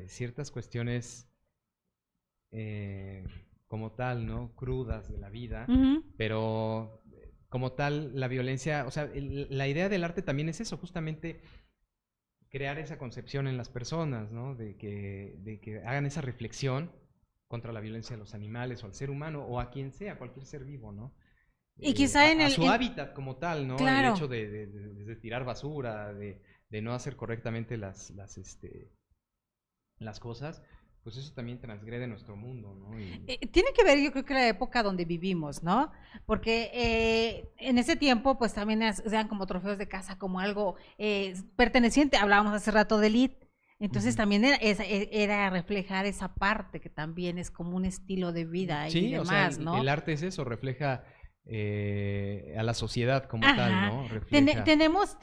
ciertas cuestiones eh, como tal, ¿no? Crudas de la vida, Ujú. pero como tal, la violencia, o sea, la idea del arte también es eso, justamente crear esa concepción en las personas, ¿no? De que hagan esa reflexión contra la violencia de los animales o al ser humano o a quien sea, cualquier ser vivo, ¿no? Y quizá A su hábitat como tal, ¿no? El claro. hecho de tirar basura, de no hacer correctamente las cosas, pues eso también transgrede nuestro mundo, ¿no? Y Tiene que ver, yo creo que la época donde vivimos, ¿no? Porque en ese tiempo, pues también eran como trofeos de casa, como algo perteneciente. Hablábamos hace rato de elite. Entonces ujú. también era reflejar esa parte que también es como un estilo de vida y Sí, o sea, demás, ¿no? el arte es eso, refleja a la sociedad como tal, Ajá. ¿no? Refleja. Tenemos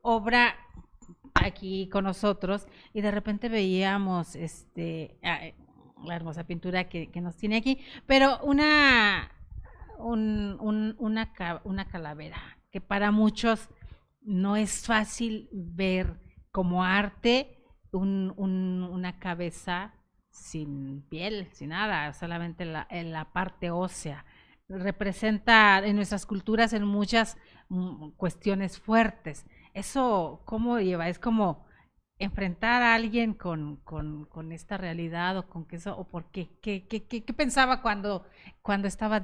obra aquí con nosotros y de repente veíamos la hermosa pintura que nos tiene aquí, pero una calavera que para muchos no es fácil ver como arte una cabeza sin piel, sin nada, solamente en la parte ósea. Representa en nuestras culturas en muchas cuestiones fuertes. Eso, ¿cómo lleva? Es como enfrentar a alguien con esta realidad o con que eso, o por qué. ¿Qué pensaba cuando estaba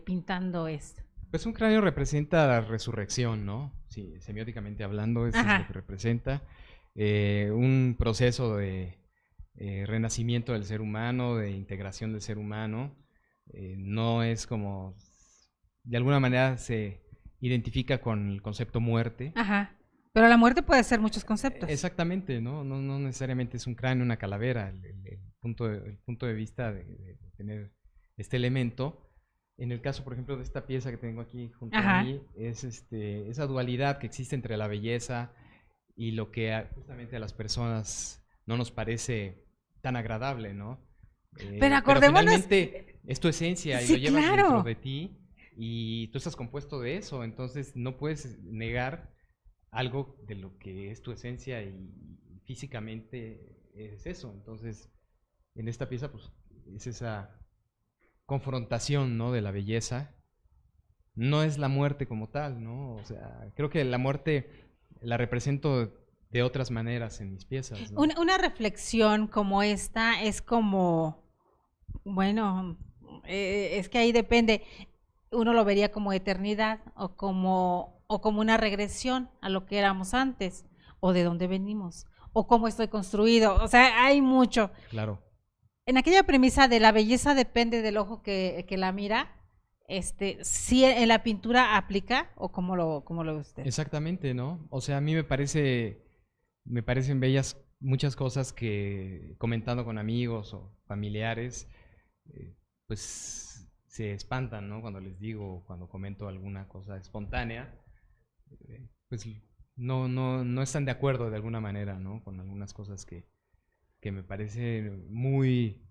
pintando esto? Pues un cráneo representa la resurrección, ¿no? Sí, semióticamente hablando, eso es lo que Ajá. representa. Un proceso de renacimiento del ser humano, de integración del ser humano. No es como, de alguna manera se identifica con el concepto muerte. Ajá. Pero la muerte puede ser muchos conceptos. Exactamente, ¿no? No necesariamente es un cráneo, una calavera. El punto de vista de tener este elemento. En el caso, por ejemplo, de esta pieza que tengo aquí junto a Ajá. mí, es esa dualidad que existe entre la belleza y lo que justamente a las personas no nos parece tan agradable, ¿no? Pero Pero acordémonos, finalmente es tu esencia y lo sí, llevas dentro claro. de ti y tú estás compuesto de eso, entonces no puedes negar algo de lo que es tu esencia y físicamente es eso. Entonces, en esta pieza, pues, es esa confrontación, ¿no? De la belleza. No es la muerte como tal, ¿no? O sea, creo que la muerte la represento de otras maneras en mis piezas, ¿no? Una reflexión como esta es como, bueno, es que ahí depende. Uno lo vería como eternidad o como una regresión a lo que éramos antes, o de dónde venimos, o cómo estoy construido. O sea, hay mucho. Claro. En aquella premisa de la belleza depende del ojo que la mira, ¿sí en la pintura aplica o cómo lo ve usted? Exactamente, ¿no? O sea, a mí me parecen bellas muchas cosas que comentando con amigos o familiares, pues se espantan, ¿no? Cuando les digo, cuando comento alguna cosa espontánea, pues no están de acuerdo de alguna manera, ¿no? Con algunas cosas que me parecen muy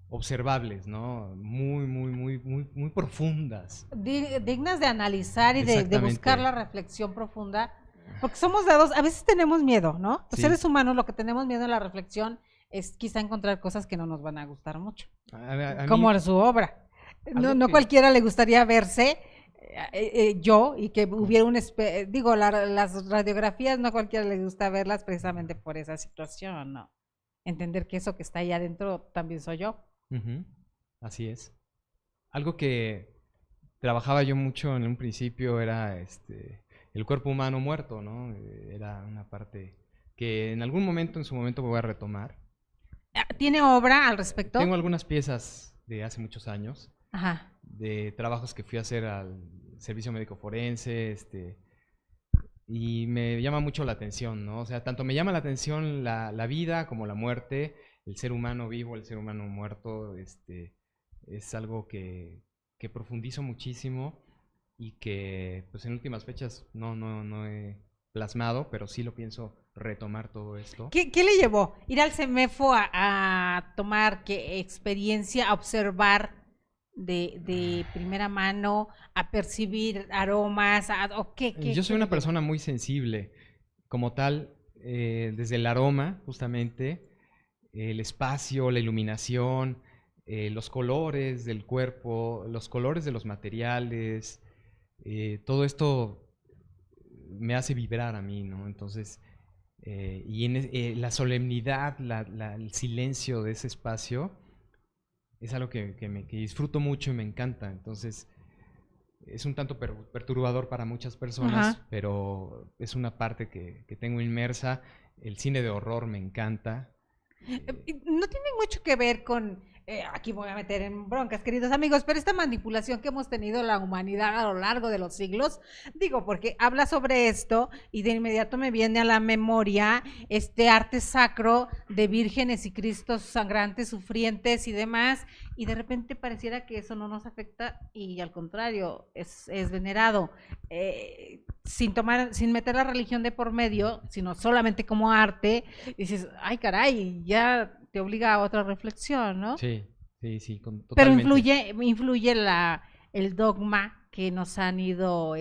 observables, ¿no? Muy profundas. Dignas de analizar y de buscar Exactamente. la reflexión profunda, porque somos dados, a veces tenemos miedo, ¿no? Los Sí. seres humanos lo que tenemos miedo en la reflexión es quizá encontrar cosas que no nos van a gustar mucho, A mí, como en su obra. No, algo no que... cualquiera le gustaría verse yo y que hubiera digo, las radiografías no cualquiera le gusta verlas precisamente por esa situación, ¿no? Entender que eso que está ahí adentro también soy yo. Ujú, así es. Algo que trabajaba yo mucho en un principio era el cuerpo humano muerto, ¿no? Era una parte que en algún momento, en su momento, voy a retomar. ¿Tiene obra al respecto? Tengo algunas piezas de hace muchos años, Ajá. de trabajos que fui a hacer al servicio médico forense, y me llama mucho la atención, ¿no? O sea, tanto me llama la atención la vida como la muerte, el ser humano vivo, el ser humano muerto, es algo que profundizo muchísimo y que pues en últimas fechas no he plasmado, pero sí lo pienso retomar todo esto. ¿Qué le llevó? Ir al CEMEFO a tomar qué experiencia, a observar de primera mano, a percibir aromas, o Yo soy qué le una llevó? persona muy sensible, como tal, desde el aroma, justamente, el espacio, la iluminación, los colores del cuerpo, los colores de los materiales, todo esto me hace vibrar a mí, ¿no? Entonces, la solemnidad, el silencio de ese espacio es algo que disfruto mucho y me encanta. Entonces, es un tanto perturbador para muchas personas, Ajá. pero es una parte que tengo inmersa. El cine de horror me encanta. Eh, No tiene mucho que ver con, aquí voy a meter en broncas, queridos amigos, pero esta manipulación que hemos tenido la humanidad a lo largo de los siglos, digo, porque habla sobre esto y de inmediato me viene a la memoria este arte sacro de vírgenes y cristos sangrantes, sufrientes y demás, y de repente pareciera que eso no nos afecta y al contrario, es venerado. Sin meter la religión de por medio, sino solamente como arte, dices, ay caray, ya te obliga a otra reflexión, ¿no? sí, sí, Pero totalmente, influye el dogma que nos han ido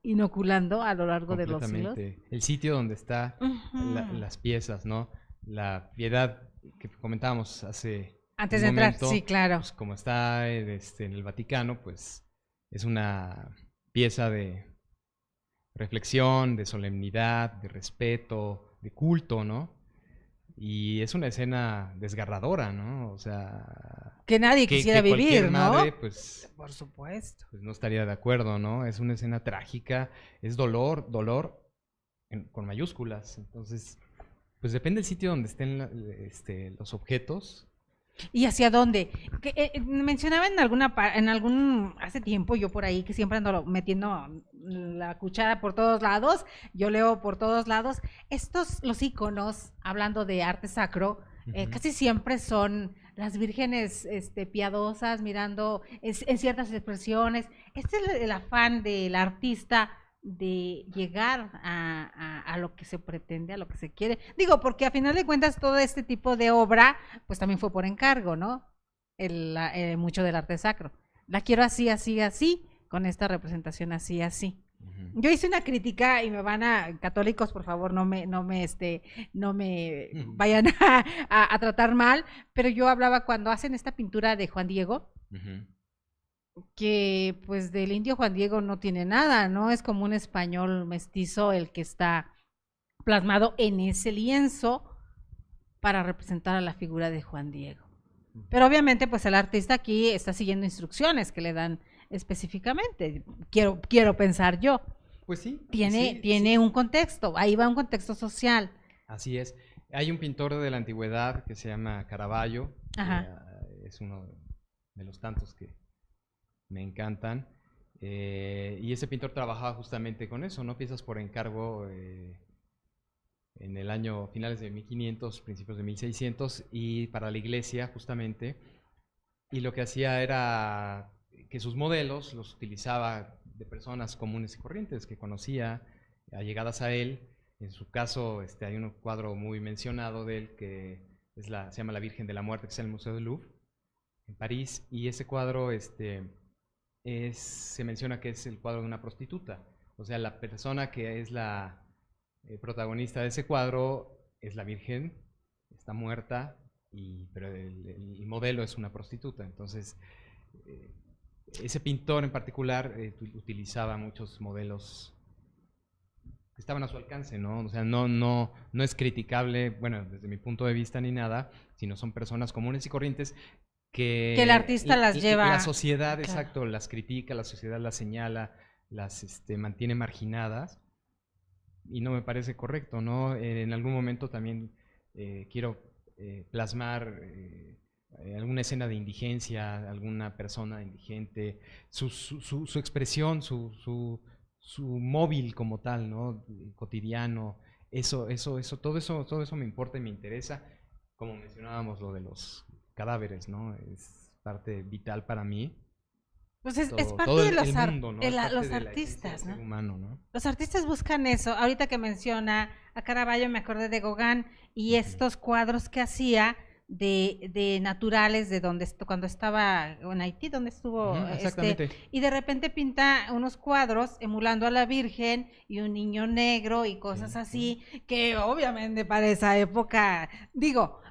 inoculando a lo largo de los siglos. completamente. El sitio donde está Ujú. las piezas, ¿no? La piedad que comentábamos hace Antes un de entrar, sí, momento, claro. pues como está en el Vaticano, pues es una pieza de reflexión, de solemnidad, de respeto, de culto, ¿no? Y es una escena desgarradora, ¿no? O sea, Que nadie quisiera que cualquier vivir, madre, ¿no? Por supuesto. pues no estaría de acuerdo, ¿no? Es una escena trágica, es dolor con mayúsculas. Entonces, pues depende del sitio donde estén los objetos. ¿Y hacia dónde? Mencionaba en hace tiempo yo por ahí que siempre ando metiendo la cuchara por todos lados, yo leo por todos lados. Los íconos, hablando de arte sacro, Ujú. casi siempre son las vírgenes piadosas, mirando en ciertas expresiones. Este es el afán del artista de llegar a lo que se pretende, a lo que se quiere. Digo, porque a final de cuentas todo este tipo de obra pues también fue por encargo, ¿no? Mucho del arte sacro. La quiero así, así, así, con esta representación así, así. Ujú. Yo hice una crítica y católicos, por favor, no me Ujú. vayan a tratar mal, pero yo hablaba cuando hacen esta pintura de Juan Diego, Ujú. que pues del indio Juan Diego no tiene nada, ¿no? Es como un español mestizo el que está plasmado en ese lienzo para representar a la figura de Juan Diego. Pero obviamente, pues el artista aquí está siguiendo instrucciones que le dan específicamente. Quiero pensar yo. Pues sí, Tiene un contexto, ahí va un contexto social. así es. Hay un pintor de la antigüedad que se llama Caravaggio, que Ajá. es uno de los tantos me encantan. Y ese pintor trabajaba justamente con eso, ¿no? Piezas por encargo en el año finales de 1500, principios de 1600, y para la iglesia justamente. Y lo que hacía era que sus modelos los utilizaba de personas comunes y corrientes que conocía, allegadas a él. En su caso, hay un cuadro muy mencionado de él que se llama La Virgen de la Muerte, que está en el Museo del Louvre, en París. Y ese cuadro se menciona que es el cuadro de una prostituta. O sea, la persona que es la protagonista de ese cuadro es la Virgen, está muerta, pero el modelo es una prostituta. Entonces, eh, ese pintor en particular utilizaba muchos modelos que estaban a su alcance, ¿no? O sea, no es criticable, bueno, desde mi punto de vista ni nada, sino son personas comunes y corrientes Que el que artista las la lleva, sociedad, claro. exacto, las critica, la sociedad las señala, las mantiene marginadas, y no me parece correcto, ¿no? En algún momento también quiero plasmar alguna escena de indigencia, alguna persona indigente, su expresión, su móvil como tal, ¿no? Cotidiano, todo eso me importa y me interesa. Como mencionábamos lo de los cadáveres, ¿no? Es parte vital para mí. Pues es Todo parte de el mundo, ¿no? Es parte los de la esencia del artistas, ser ¿no? humano, ¿no? Los artistas buscan eso. Ahorita que menciona a Caravaggio me acordé de Gauguin y Ujú. estos cuadros que hacía de naturales de donde cuando estaba en Haití, donde estuvo Ujú, exactamente. y de repente pinta unos cuadros emulando a la Virgen y un niño negro y Sí, cosas sí. así que obviamente para esa época, digo,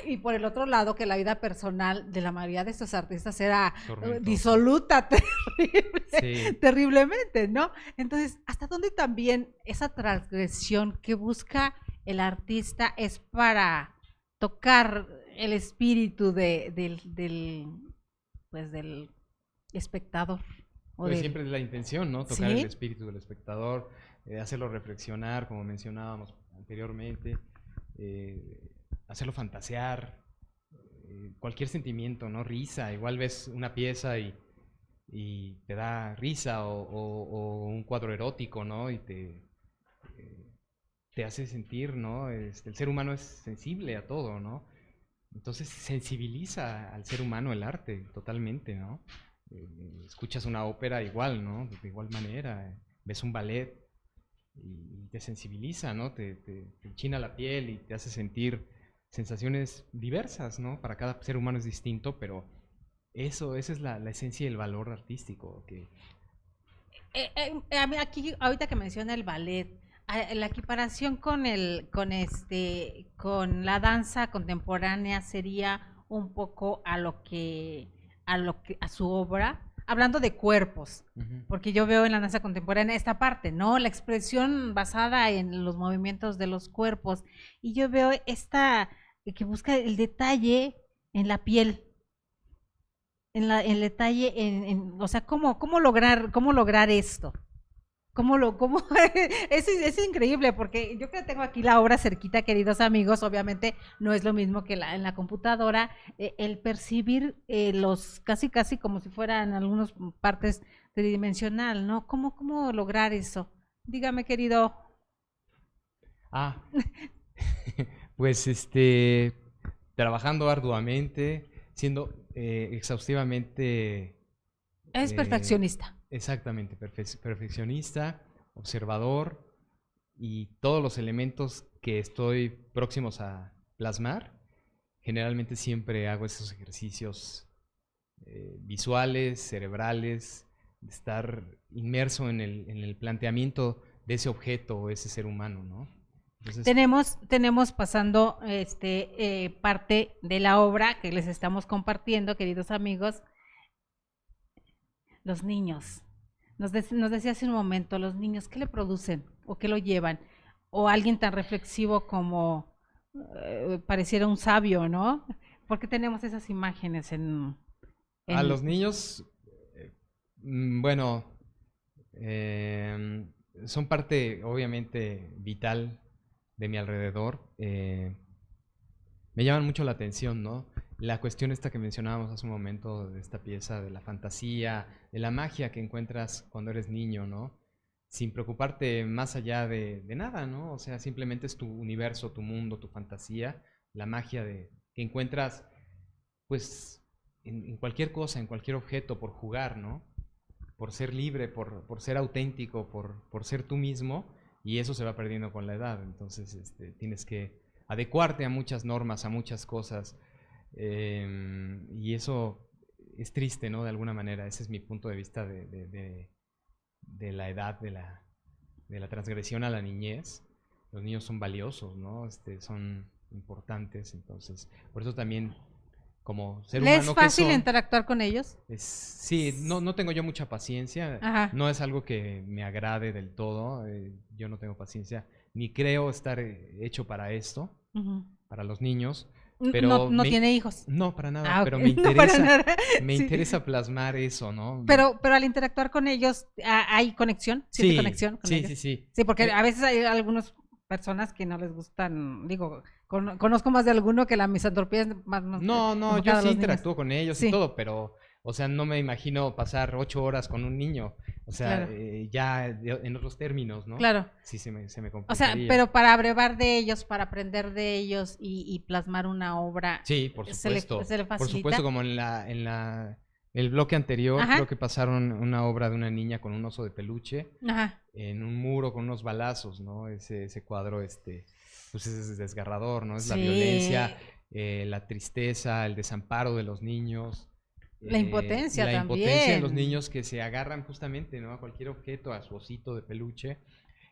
y por el otro lado que la vida personal de la mayoría de estos artistas era Tormentosa. disoluta, terrible, Sí. terriblemente, ¿no? Entonces, ¿hasta dónde también esa transgresión que busca el artista es para tocar el espíritu pues del espectador? O Pues del, siempre es la intención, ¿no? Tocar el ¿sí? espíritu del espectador, hacerlo reflexionar, como mencionábamos anteriormente, eh, hacerlo fantasear, cualquier sentimiento, ¿no? Risa, igual ves una pieza y te da risa o un cuadro erótico, ¿no? Y eh, te hace sentir, ¿no? El ser humano es sensible a todo, ¿no? Entonces sensibiliza al ser humano el arte totalmente, ¿no? Escuchas una ópera igual, ¿no? De igual manera, ves un ballet y te sensibiliza, ¿no? Te enchina la piel y te hace sentir sensaciones diversas, ¿no? Para cada ser humano es distinto, pero esa es la esencia y el valor artístico. A mí aquí, ahorita que menciona el ballet, la equiparación con la danza contemporánea sería un poco a su obra, hablando de cuerpos, Ujú. porque yo veo en la danza contemporánea esta parte, ¿no? La expresión basada en los movimientos de los cuerpos, y yo veo esta que busca el detalle en la piel, en el detalle, o sea, cómo lograr esto. Cómo? Es increíble porque yo que tengo aquí la obra cerquita, queridos amigos, obviamente no es lo mismo que en la computadora, el percibir los casi como si fueran algunas partes tridimensional, ¿no? ¿Cómo lograr eso? Dígame, querido. Ah, pues trabajando arduamente, siendo exhaustivamente Es eh, perfeccionista. exactamente perfeccionista, observador y todos los elementos que estoy próximos a plasmar. Generalmente siempre hago esos ejercicios visuales, cerebrales, de estar inmerso en el planteamiento de ese objeto o ese ser humano, ¿no? Entonces, Tenemos pasando parte de la obra que les estamos compartiendo, queridos amigos, los niños. Nos decía hace un momento, los niños, ¿qué le producen o qué lo llevan? O alguien tan reflexivo como pareciera un sabio, ¿no? ¿Por qué tenemos esas imágenes a en... los niños, eh, bueno, em, son parte obviamente vital de mi alrededor. Me llaman mucho la atención, ¿no? la cuestión esta que mencionábamos hace un momento de esta pieza, de la fantasía, de la magia que encuentras cuando eres niño, ¿no? Sin preocuparte más allá de nada, ¿no? O sea, simplemente es tu universo, tu mundo, tu fantasía, la magia que encuentras, pues, en cualquier cosa, en cualquier objeto, por jugar, ¿no? Por ser libre, por ser auténtico, por ser tú mismo, y eso se va perdiendo con la edad. Entonces, tienes que adecuarte a muchas normas, a muchas cosas, y eso es triste, ¿no? De alguna manera, ese es mi punto de vista de la edad, de la transgresión a la niñez. Los niños son valiosos, ¿no? Son importantes, entonces, por eso también, como ser ¿Le es humano que fácil son, interactuar con ellos? sí, no tengo yo mucha paciencia, Ajá. no es algo que me agrade del todo, yo no tengo paciencia, ni creo estar hecho para esto, Ujú. para los niños, No, pero no tiene hijos. no, para nada, Ah, ok. pero me No para interesa, nada. me Sí. interesa plasmar eso, ¿no? Pero al interactuar con ellos, ¿hay conexión? ¿Siente Sí, conexión con sí, ellos? sí, sí. Sí, porque a veces hay algunas personas que no les gustan, digo, conozco más de alguno que la misantropía es más No, yo enfocada a sí los niños. interactúo con ellos y Sí, todo, pero, o sea, no me imagino pasar 8 horas con un niño, o sea, claro, ya en otros términos, ¿no? claro. Sí, se me O sea, complicaría. pero para abrevar de ellos, para aprender de ellos y plasmar una obra, Sí, por ¿se le supuesto. Por supuesto, facilita? como el bloque anterior, Ajá, creo que pasaron una obra de una niña con un oso de peluche ajá. en un muro con unos balazos, ¿no? Ese cuadro, pues es desgarrador, ¿no? Es la violencia, Sí, la tristeza, el desamparo de los niños, la impotencia la impotencia de los también. niños que se agarran justamente, ¿no? A cualquier objeto, a su osito de peluche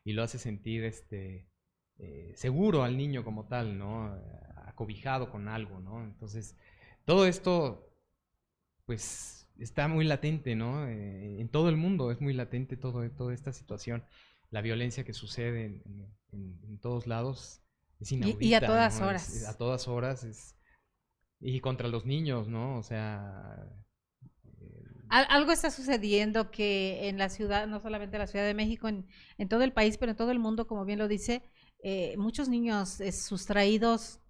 y lo hace sentir, seguro al niño como tal, ¿no? Acobijado con algo, ¿no? Entonces, todo esto, pues, está muy latente, ¿no? En todo el mundo es muy latente toda esta situación. La violencia que sucede en todos lados es Y a inaudita, todas ¿no? A horas. todas horas y contra los niños, ¿no? O sea, Algo está sucediendo que en la ciudad, no solamente en la Ciudad de México, en todo el país, pero en todo el mundo, como bien lo dice, muchos niños sustraídos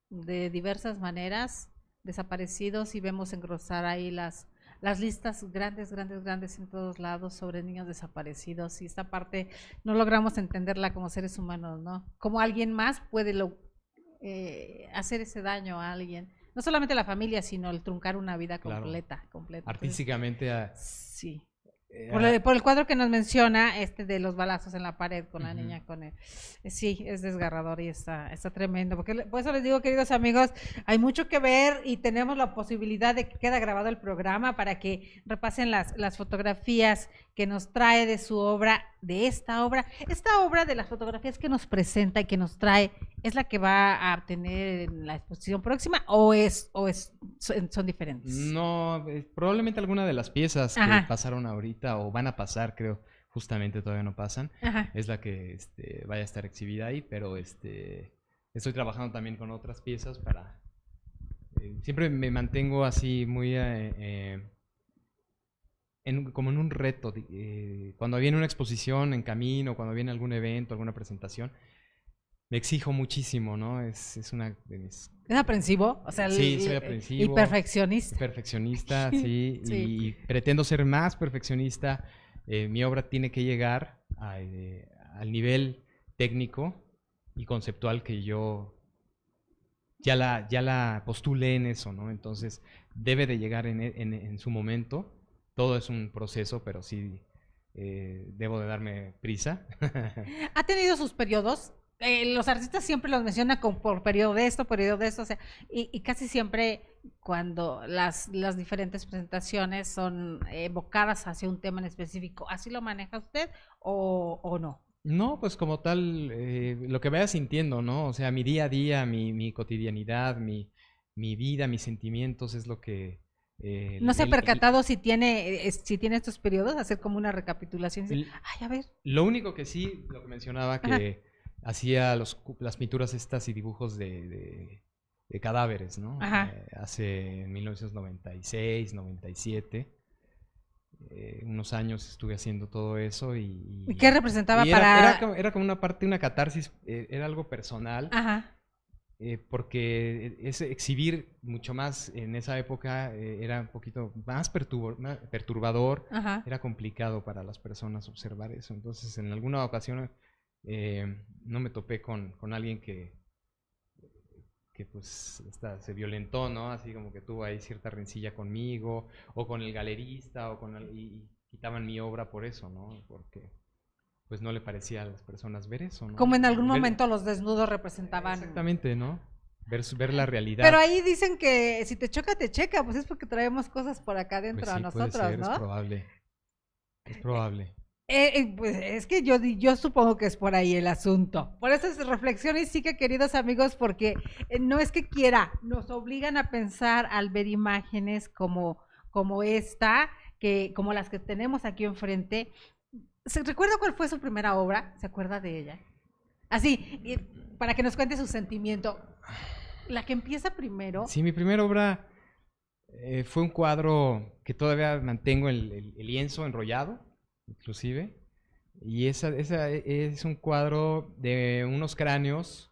de diversas maneras, desaparecidos, y vemos engrosar ahí las listas grandes, grandes, grandes en todos lados sobre niños desaparecidos, y esta parte no logramos entenderla como seres humanos, ¿no? Como alguien más puede hacer ese daño a alguien. No solamente la familia, sino el truncar una vida claro, completa, completa. Entonces, artísticamente, sí. eh, Por a- el cuadro que nos menciona, de los balazos en la pared con la ujú. niña con él. Sí, es desgarrador y está tremendo. Porque por eso les digo, queridos amigos, hay mucho que ver y tenemos la posibilidad de que quede grabado el programa para que repasen las fotografías que nos trae de su obra, de esta obra. Esta obra de las fotografías que nos presenta y que nos trae, ¿es la que va a tener en la exposición próxima son diferentes? No, probablemente alguna de las piezas que Ajá, pasaron ahorita o van a pasar, creo, justamente todavía no pasan, ajá. es la que vaya a estar exhibida ahí, pero estoy trabajando también con otras piezas para... siempre me mantengo así muy como en un reto. Cuando viene una exposición en camino, cuando viene algún evento, alguna presentación, me exijo muchísimo, ¿no? Es una de mis... ¿Es aprensivo? O sea, sí, soy y aprensivo, perfeccionista. perfeccionista, sí, Sí. y pretendo ser más perfeccionista. Mi obra tiene que llegar al nivel técnico y conceptual que yo ya la postulé en eso, ¿no? Entonces, debe de llegar en su momento. Todo es un proceso, pero sí debo de darme prisa. ¿Ha tenido sus periodos? Los artistas siempre los mencionan como por periodo de esto, o sea, y casi siempre cuando las diferentes presentaciones son evocadas hacia un tema en específico, ¿así lo maneja usted o no? No, pues como tal, lo que vaya sintiendo, ¿no? O sea, mi día a día, mi cotidianidad, mi vida, mis sentimientos es lo que... ¿No se ha el- percatado si tiene estos periodos? Hacer como una recapitulación y decir, el- ay, a ver, lo único que sí, lo que mencionaba, ajá, que hacía las pinturas estas y dibujos de cadáveres, ¿no? ajá. Hace en 1996, 97, unos años estuve haciendo todo eso ¿Y qué representaba y era para...? como una parte, una catarsis, era algo personal Ajá, porque es exhibir mucho más en esa época era un poquito más perturbador, Ajá. era complicado para las personas observar eso. Entonces, en alguna ocasión no me topé con alguien que pues se violentó, ¿no? Así como que tuvo ahí cierta rencilla conmigo, o con el galerista, y quitaban mi obra por eso, ¿no? Porque pues no le parecía a las personas ver eso, ¿no? Como en algún Ver, momento los desnudos representaban. exactamente, ¿no? Ver la Pero realidad. ahí dicen que si te choca, te checa, pues es porque traemos cosas por acá Pues dentro a sí, puede nosotros, ser, es ¿no? probable. Es probable. Pues es que yo supongo que es por ahí el asunto. Por eso es reflexión y sí que, queridos amigos, porque no es que quiera, nos obligan a pensar al ver imágenes como esta, como las que tenemos aquí enfrente. ¿Se recuerda cuál fue su primera obra? ¿Se acuerda de ella? Así, para que nos cuente su sentimiento. La que empieza primero. Sí, mi primera obra fue un cuadro que todavía mantengo el lienzo enrollado, inclusive. Y esa es un cuadro de unos cráneos,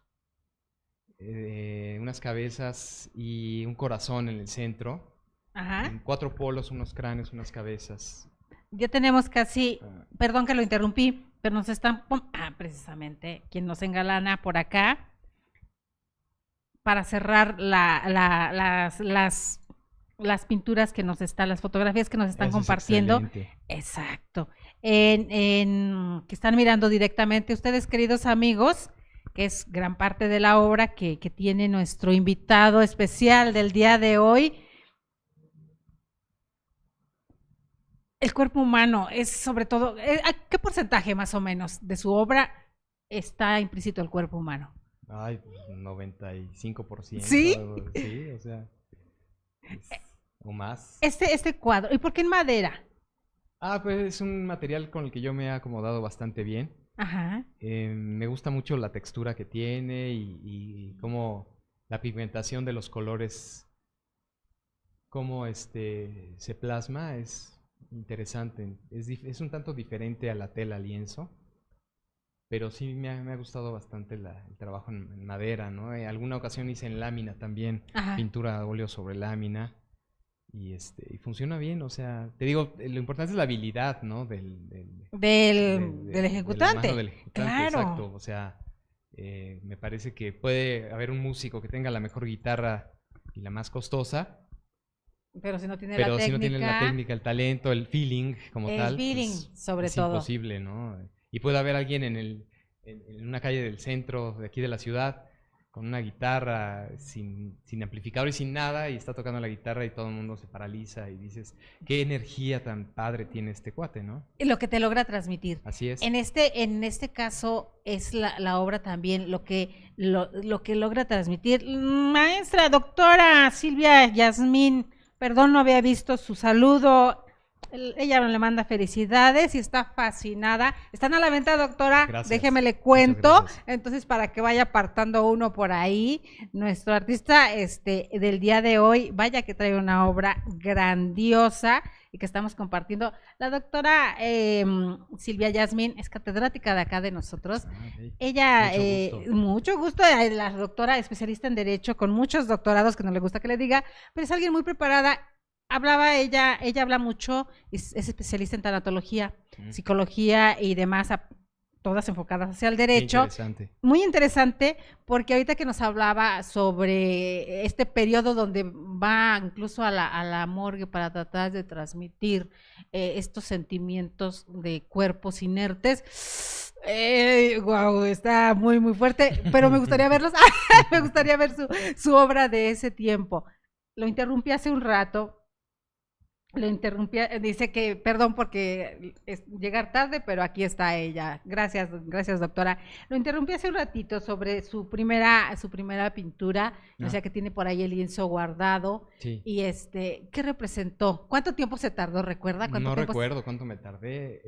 unas cabezas y un corazón en el centro. Ajá. En 4 polos, unos cráneos, unas cabezas. Ya tenemos casi, Ah, perdón que lo interrumpí, pero nos están, precisamente, quien nos engalana por acá, para cerrar las pinturas que nos están, las fotografías que nos están eso es compartiendo. excelente. Exacto. Que están mirando directamente ustedes, queridos amigos, que es gran parte de la obra que tiene nuestro invitado especial del día de hoy. El cuerpo humano es sobre todo, ¿a qué porcentaje más o menos de su obra está implícito el cuerpo humano? Ay, 95%, Sí, sí, o sea, o más. este cuadro, ¿y por qué en madera? Pues es un material con el que yo me he acomodado bastante bien. Ajá, Me gusta mucho la textura que tiene y cómo la pigmentación de los colores, cómo se plasma, es interesante. Es un tanto diferente a la tela lienzo, pero sí me ha gustado bastante el trabajo en madera, ¿no? En alguna ocasión hice en lámina también, ajá. pintura a óleo sobre lámina. Y funciona bien, o sea, te digo, lo importante es la habilidad, ¿no? Del De la mano ejecutante, del ejecutante, claro. exacto. O sea, me parece que puede haber un músico que tenga la mejor guitarra y la más costosa, Pero si no tiene la pero si no tiene la técnica, técnica, el talento, el feeling como el tal, feeling, pues sobre es todo. imposible, ¿no? Y puede haber alguien en una calle del centro de aquí de la ciudad con una guitarra sin amplificador y sin nada y está tocando la guitarra y todo el mundo se paraliza y dices, qué energía tan padre tiene este cuate, ¿no? Lo que te logra transmitir. Así es. En este caso es la obra también lo que logra transmitir. Maestra, doctora Silvia Yasmín, perdón, no había visto su saludo. Ella le manda felicidades y está fascinada. Están a la venta, doctora, déjeme Gracias. le Muchas cuento. gracias. Entonces, para que vaya apartando uno por ahí, nuestro artista del día de hoy, vaya que trae una obra grandiosa y que estamos compartiendo. La doctora Silvia Yasmín es catedrática de acá de nosotros. Ok. Ella, Mucho gusto. mucho gusto, la doctora especialista en Derecho, con muchos doctorados que no le gusta que le diga, pero es alguien muy preparada. Ella habla mucho, es especialista en tanatología, Mm, psicología y demás, todas enfocadas hacia el qué derecho. interesante. Muy interesante, porque ahorita que nos hablaba sobre este periodo donde va incluso a la morgue para tratar de transmitir estos sentimientos de cuerpos inertes, wow, está muy, muy fuerte, pero me gustaría verlos, me gustaría ver su obra de ese tiempo. Lo interrumpí hace un rato, lo interrumpí, dice que perdón porque es llegar tarde, pero aquí está ella. Gracias, gracias doctora. Lo interrumpí hace un ratito sobre su primera pintura, o Ah, sea que tiene por ahí el lienzo guardado sí. y ¿qué representó? ¿Cuánto tiempo se tardó? ¿Recuerda cuánto No tiempo? recuerdo cuánto me tardé.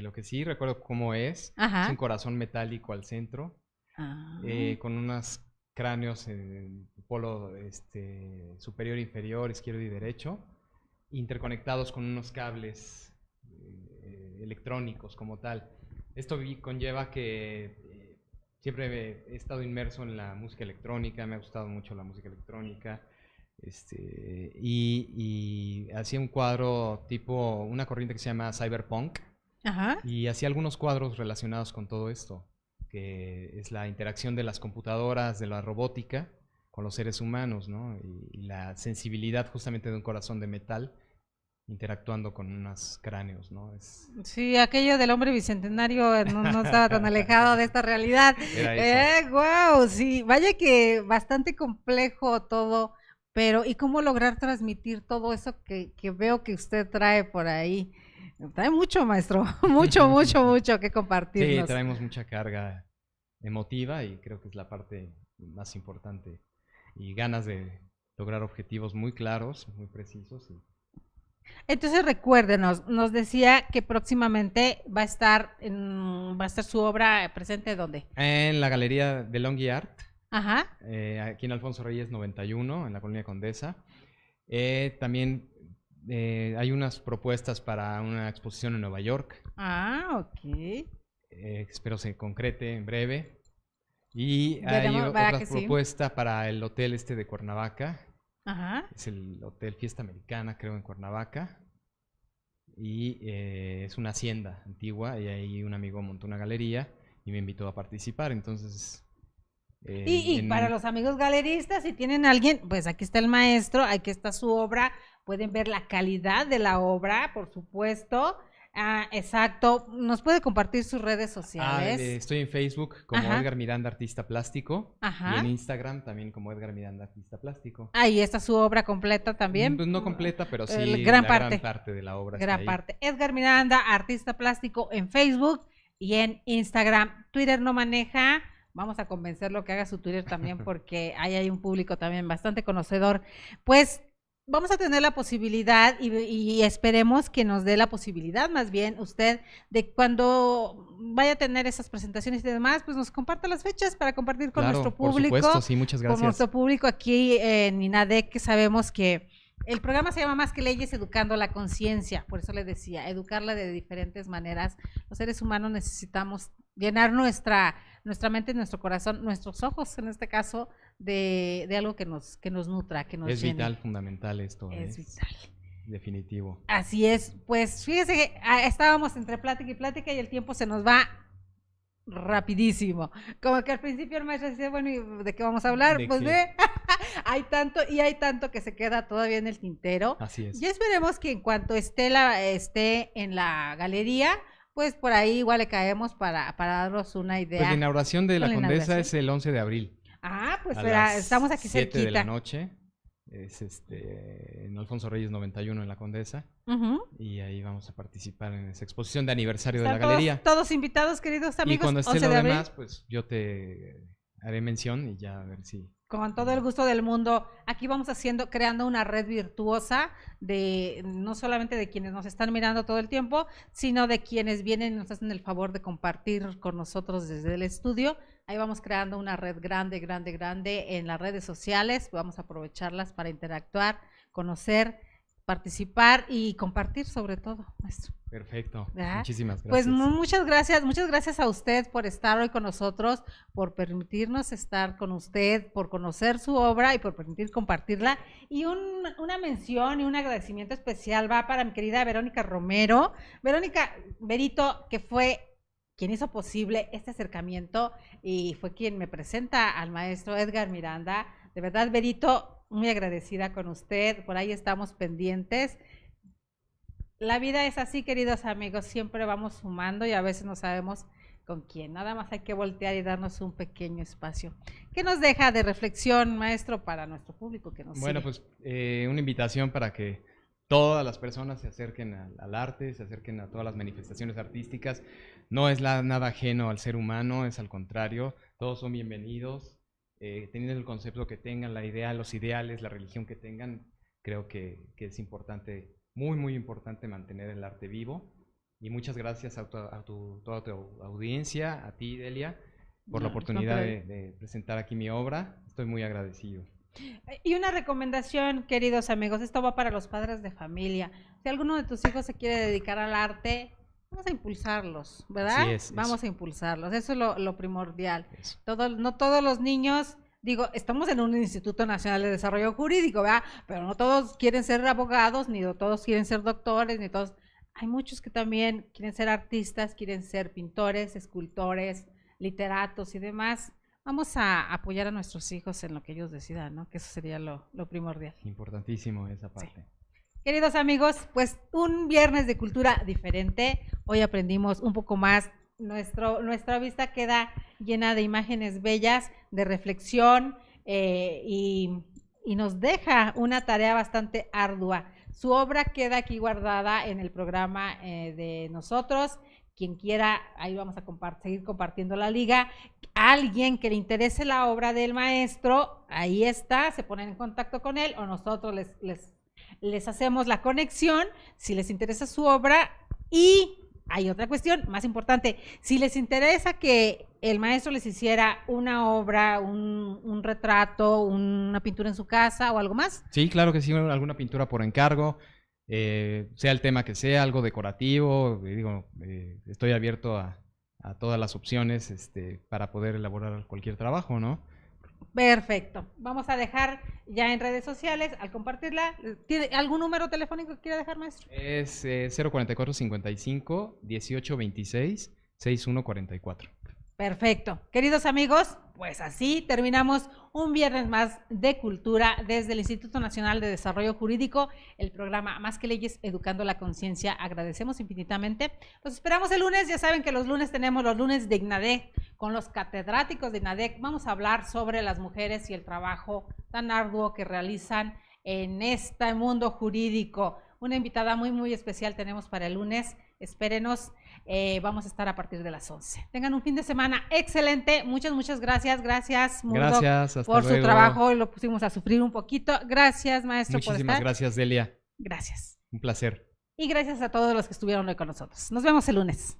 Lo que sí recuerdo cómo es un Ajá. corazón metálico al centro, Ah, con unos cráneos en el polo superior, inferior, izquierdo y derecho, interconectados con unos cables electrónicos como tal. Esto conlleva que siempre he estado inmerso en la música electrónica, me ha gustado mucho la música electrónica. Y hacía un cuadro tipo, una corriente que se llama cyberpunk, Ajá. y hacía algunos cuadros relacionados con todo esto, que es la interacción de las computadoras, de la robótica, con los seres humanos, ¿no? Y la sensibilidad justamente de un corazón de metal interactuando con unos cráneos, ¿no? Sí, aquello del hombre bicentenario no estaba tan alejado de esta realidad. Era eso. Wow, sí, vaya que bastante complejo todo, pero ¿y cómo lograr transmitir todo eso que veo que usted trae por ahí? Trae mucho, maestro, mucho que Sí, compartirnos. traemos mucha carga emotiva y creo que es la parte más importante. Y ganas de lograr objetivos muy claros, muy precisos. Entonces recuérdenos, nos decía que próximamente va a estar su obra presente ¿dónde? En la galería de Longy Art, Ajá. aquí en Alfonso Reyes 91, en la Colonia Condesa. También hay unas propuestas para una exposición en Nueva York. Ah, ok. Espero se concrete en breve. Y hay Veremos, ¿verdad otra que sí? propuesta para el hotel de Cuernavaca. Ajá. Es el Hotel Fiesta Americana, creo, en Cuernavaca. Y es una hacienda antigua y ahí un amigo montó una galería y me invitó a participar. Entonces, Y para los amigos galeristas, si tienen a alguien, pues aquí está el maestro, aquí está su obra, pueden ver la calidad de la obra, por supuesto. Ah, exacto. ¿Nos puede compartir sus redes sociales? estoy en Facebook como Ajá, Edgar Miranda Artista Plástico y en ajá. Instagram también como Edgar Miranda Artista Plástico. Ahí está su obra completa también. Pues no completa, pero sí Gran la gran parte, parte de la obra está gran ahí. parte. Edgar Miranda, artista plástico en Facebook y en Instagram. Twitter no maneja. Vamos a convencerlo que haga su Twitter también porque ahí hay un público también bastante conocedor. Pues vamos a tener la posibilidad y esperemos que nos dé la posibilidad más bien usted de cuando vaya a tener esas presentaciones y demás, pues nos comparta las fechas para compartir Claro, por supuesto, sí, muchas con gracias. nuestro público aquí en INADEC, que sabemos que el programa se llama Más que Leyes, Educando la Conciencia. Por eso le decía, educarla de diferentes maneras. Los seres humanos necesitamos llenar nuestra mente, nuestro corazón, nuestros ojos, en este caso, de algo que nos nutra, que nos Es llene. vital, fundamental esto, Es es vital. definitivo. Así es. Pues fíjese que estábamos entre plática y plática y el tiempo se nos va rapidísimo. Como que al principio el maestro decía, bueno, ¿y de qué vamos a hablar? ¿De Pues qué? ve, hay tanto que se queda todavía en el tintero. Así es. Ya esperemos que en cuanto esté en la galería, pues por ahí igual le caemos para darnos una Pues la idea inauguración de con la la Condesa inauguración. es el 11 de abril Ah, pues a verá, las estamos aquí 7 de la cerquita. noche. Es en Alfonso Reyes 91 en la Condesa. Ujú. Y ahí vamos a participar en esa exposición de aniversario de la Están galería. todos invitados, queridos Y amigos, cuando esté 11 lo de abril. demás, pues yo te haré mención y ya a ver si. Con todo el gusto del mundo, aquí vamos creando una red virtuosa de no solamente de quienes nos están mirando todo el tiempo, sino de quienes vienen y nos hacen el favor de compartir con nosotros desde el estudio. Ahí vamos creando una red grande en las redes sociales. Vamos a aprovecharlas para interactuar, conocer, participar y compartir sobre todo, maestro. Perfecto. ¿Verdad? Muchísimas Pues gracias. muchas gracias a usted por estar hoy con nosotros, por permitirnos estar con usted, por conocer su obra y por permitir compartirla. Y una mención y un agradecimiento especial va para mi querida Verónica Romero. Verónica, Berito, que fue quien hizo posible este acercamiento y fue quien me presenta al maestro Edgar Miranda. De verdad, Berito, muy agradecida con usted. Por ahí estamos pendientes. La vida es así, queridos amigos, siempre vamos sumando y a veces no sabemos con quién. Nada más hay que voltear y darnos un pequeño espacio. ¿Qué nos deja de reflexión, maestro, para nuestro público que nos Bueno, sigue? pues una invitación para que todas las personas se acerquen al arte, se acerquen a todas las manifestaciones artísticas. No es nada ajeno al ser humano, es al contrario, todos son bienvenidos. Teniendo el concepto que tengan, la idea, los ideales, la religión que tengan, creo que es importante, muy importante mantener el arte vivo. Y muchas gracias a toda tu audiencia, a ti, Delia, por la oportunidad de presentar aquí mi obra. Estoy muy agradecido. Y una recomendación, queridos amigos, esto va para los padres de familia. Si alguno de tus hijos se quiere dedicar al arte, Vamos a impulsarlos, ¿verdad? Vamos a impulsarlos, eso es lo primordial. No todos los niños, digo, estamos en un Instituto Nacional de Desarrollo Jurídico, ¿verdad? Pero no todos quieren ser abogados, ni todos quieren ser doctores, ni todos. Hay muchos que también quieren ser artistas, quieren ser pintores, escultores, literatos y demás. Vamos a apoyar a nuestros hijos en lo que ellos decidan, ¿no? Que eso sería lo primordial. Importantísimo esa parte. Sí. Queridos amigos, pues un viernes de cultura diferente. Hoy aprendimos un poco más. Nuestra vista queda llena de imágenes bellas, de reflexión y nos deja una tarea bastante ardua. Su obra queda aquí guardada en el programa de nosotros. Quien quiera, ahí vamos a seguir compartiendo la liga. Alguien que le interese la obra del maestro, ahí está, se ponen en contacto con él o nosotros les hacemos la conexión si les interesa su obra. Y hay otra cuestión más importante, si les interesa que el maestro les hiciera una obra, un retrato, una pintura en su casa o algo más. Sí, claro que sí, alguna pintura por encargo, sea el tema que sea, algo decorativo, digo, estoy abierto a todas las opciones para poder elaborar cualquier trabajo, ¿no? Perfecto. Vamos a dejar ya en redes sociales, al compartirla. ¿Tiene algún número telefónico que quiera dejar, maestro? Es 044 55 18 26 6144. Perfecto. Queridos amigos, pues así terminamos un viernes más de cultura desde el Instituto Nacional de Desarrollo Jurídico, el programa Más que Leyes, Educando la Conciencia. Agradecemos infinitamente. Los esperamos el lunes. Ya saben que los lunes tenemos los lunes de INADEC con los catedráticos de INADEC. Vamos a hablar sobre las mujeres y el trabajo tan arduo que realizan en este mundo jurídico. Una invitada muy, muy especial tenemos para el lunes. Espérenos. Vamos a estar a partir de las 11. Tengan un fin de semana excelente. Muchas gracias. Gracias, Murdoch, por su trabajo. Lo pusimos a sufrir un poquito. Gracias, maestro, por estar. Muchísimas gracias, Delia. Gracias. Un placer. Y gracias a todos los que estuvieron hoy con nosotros. Nos vemos el lunes.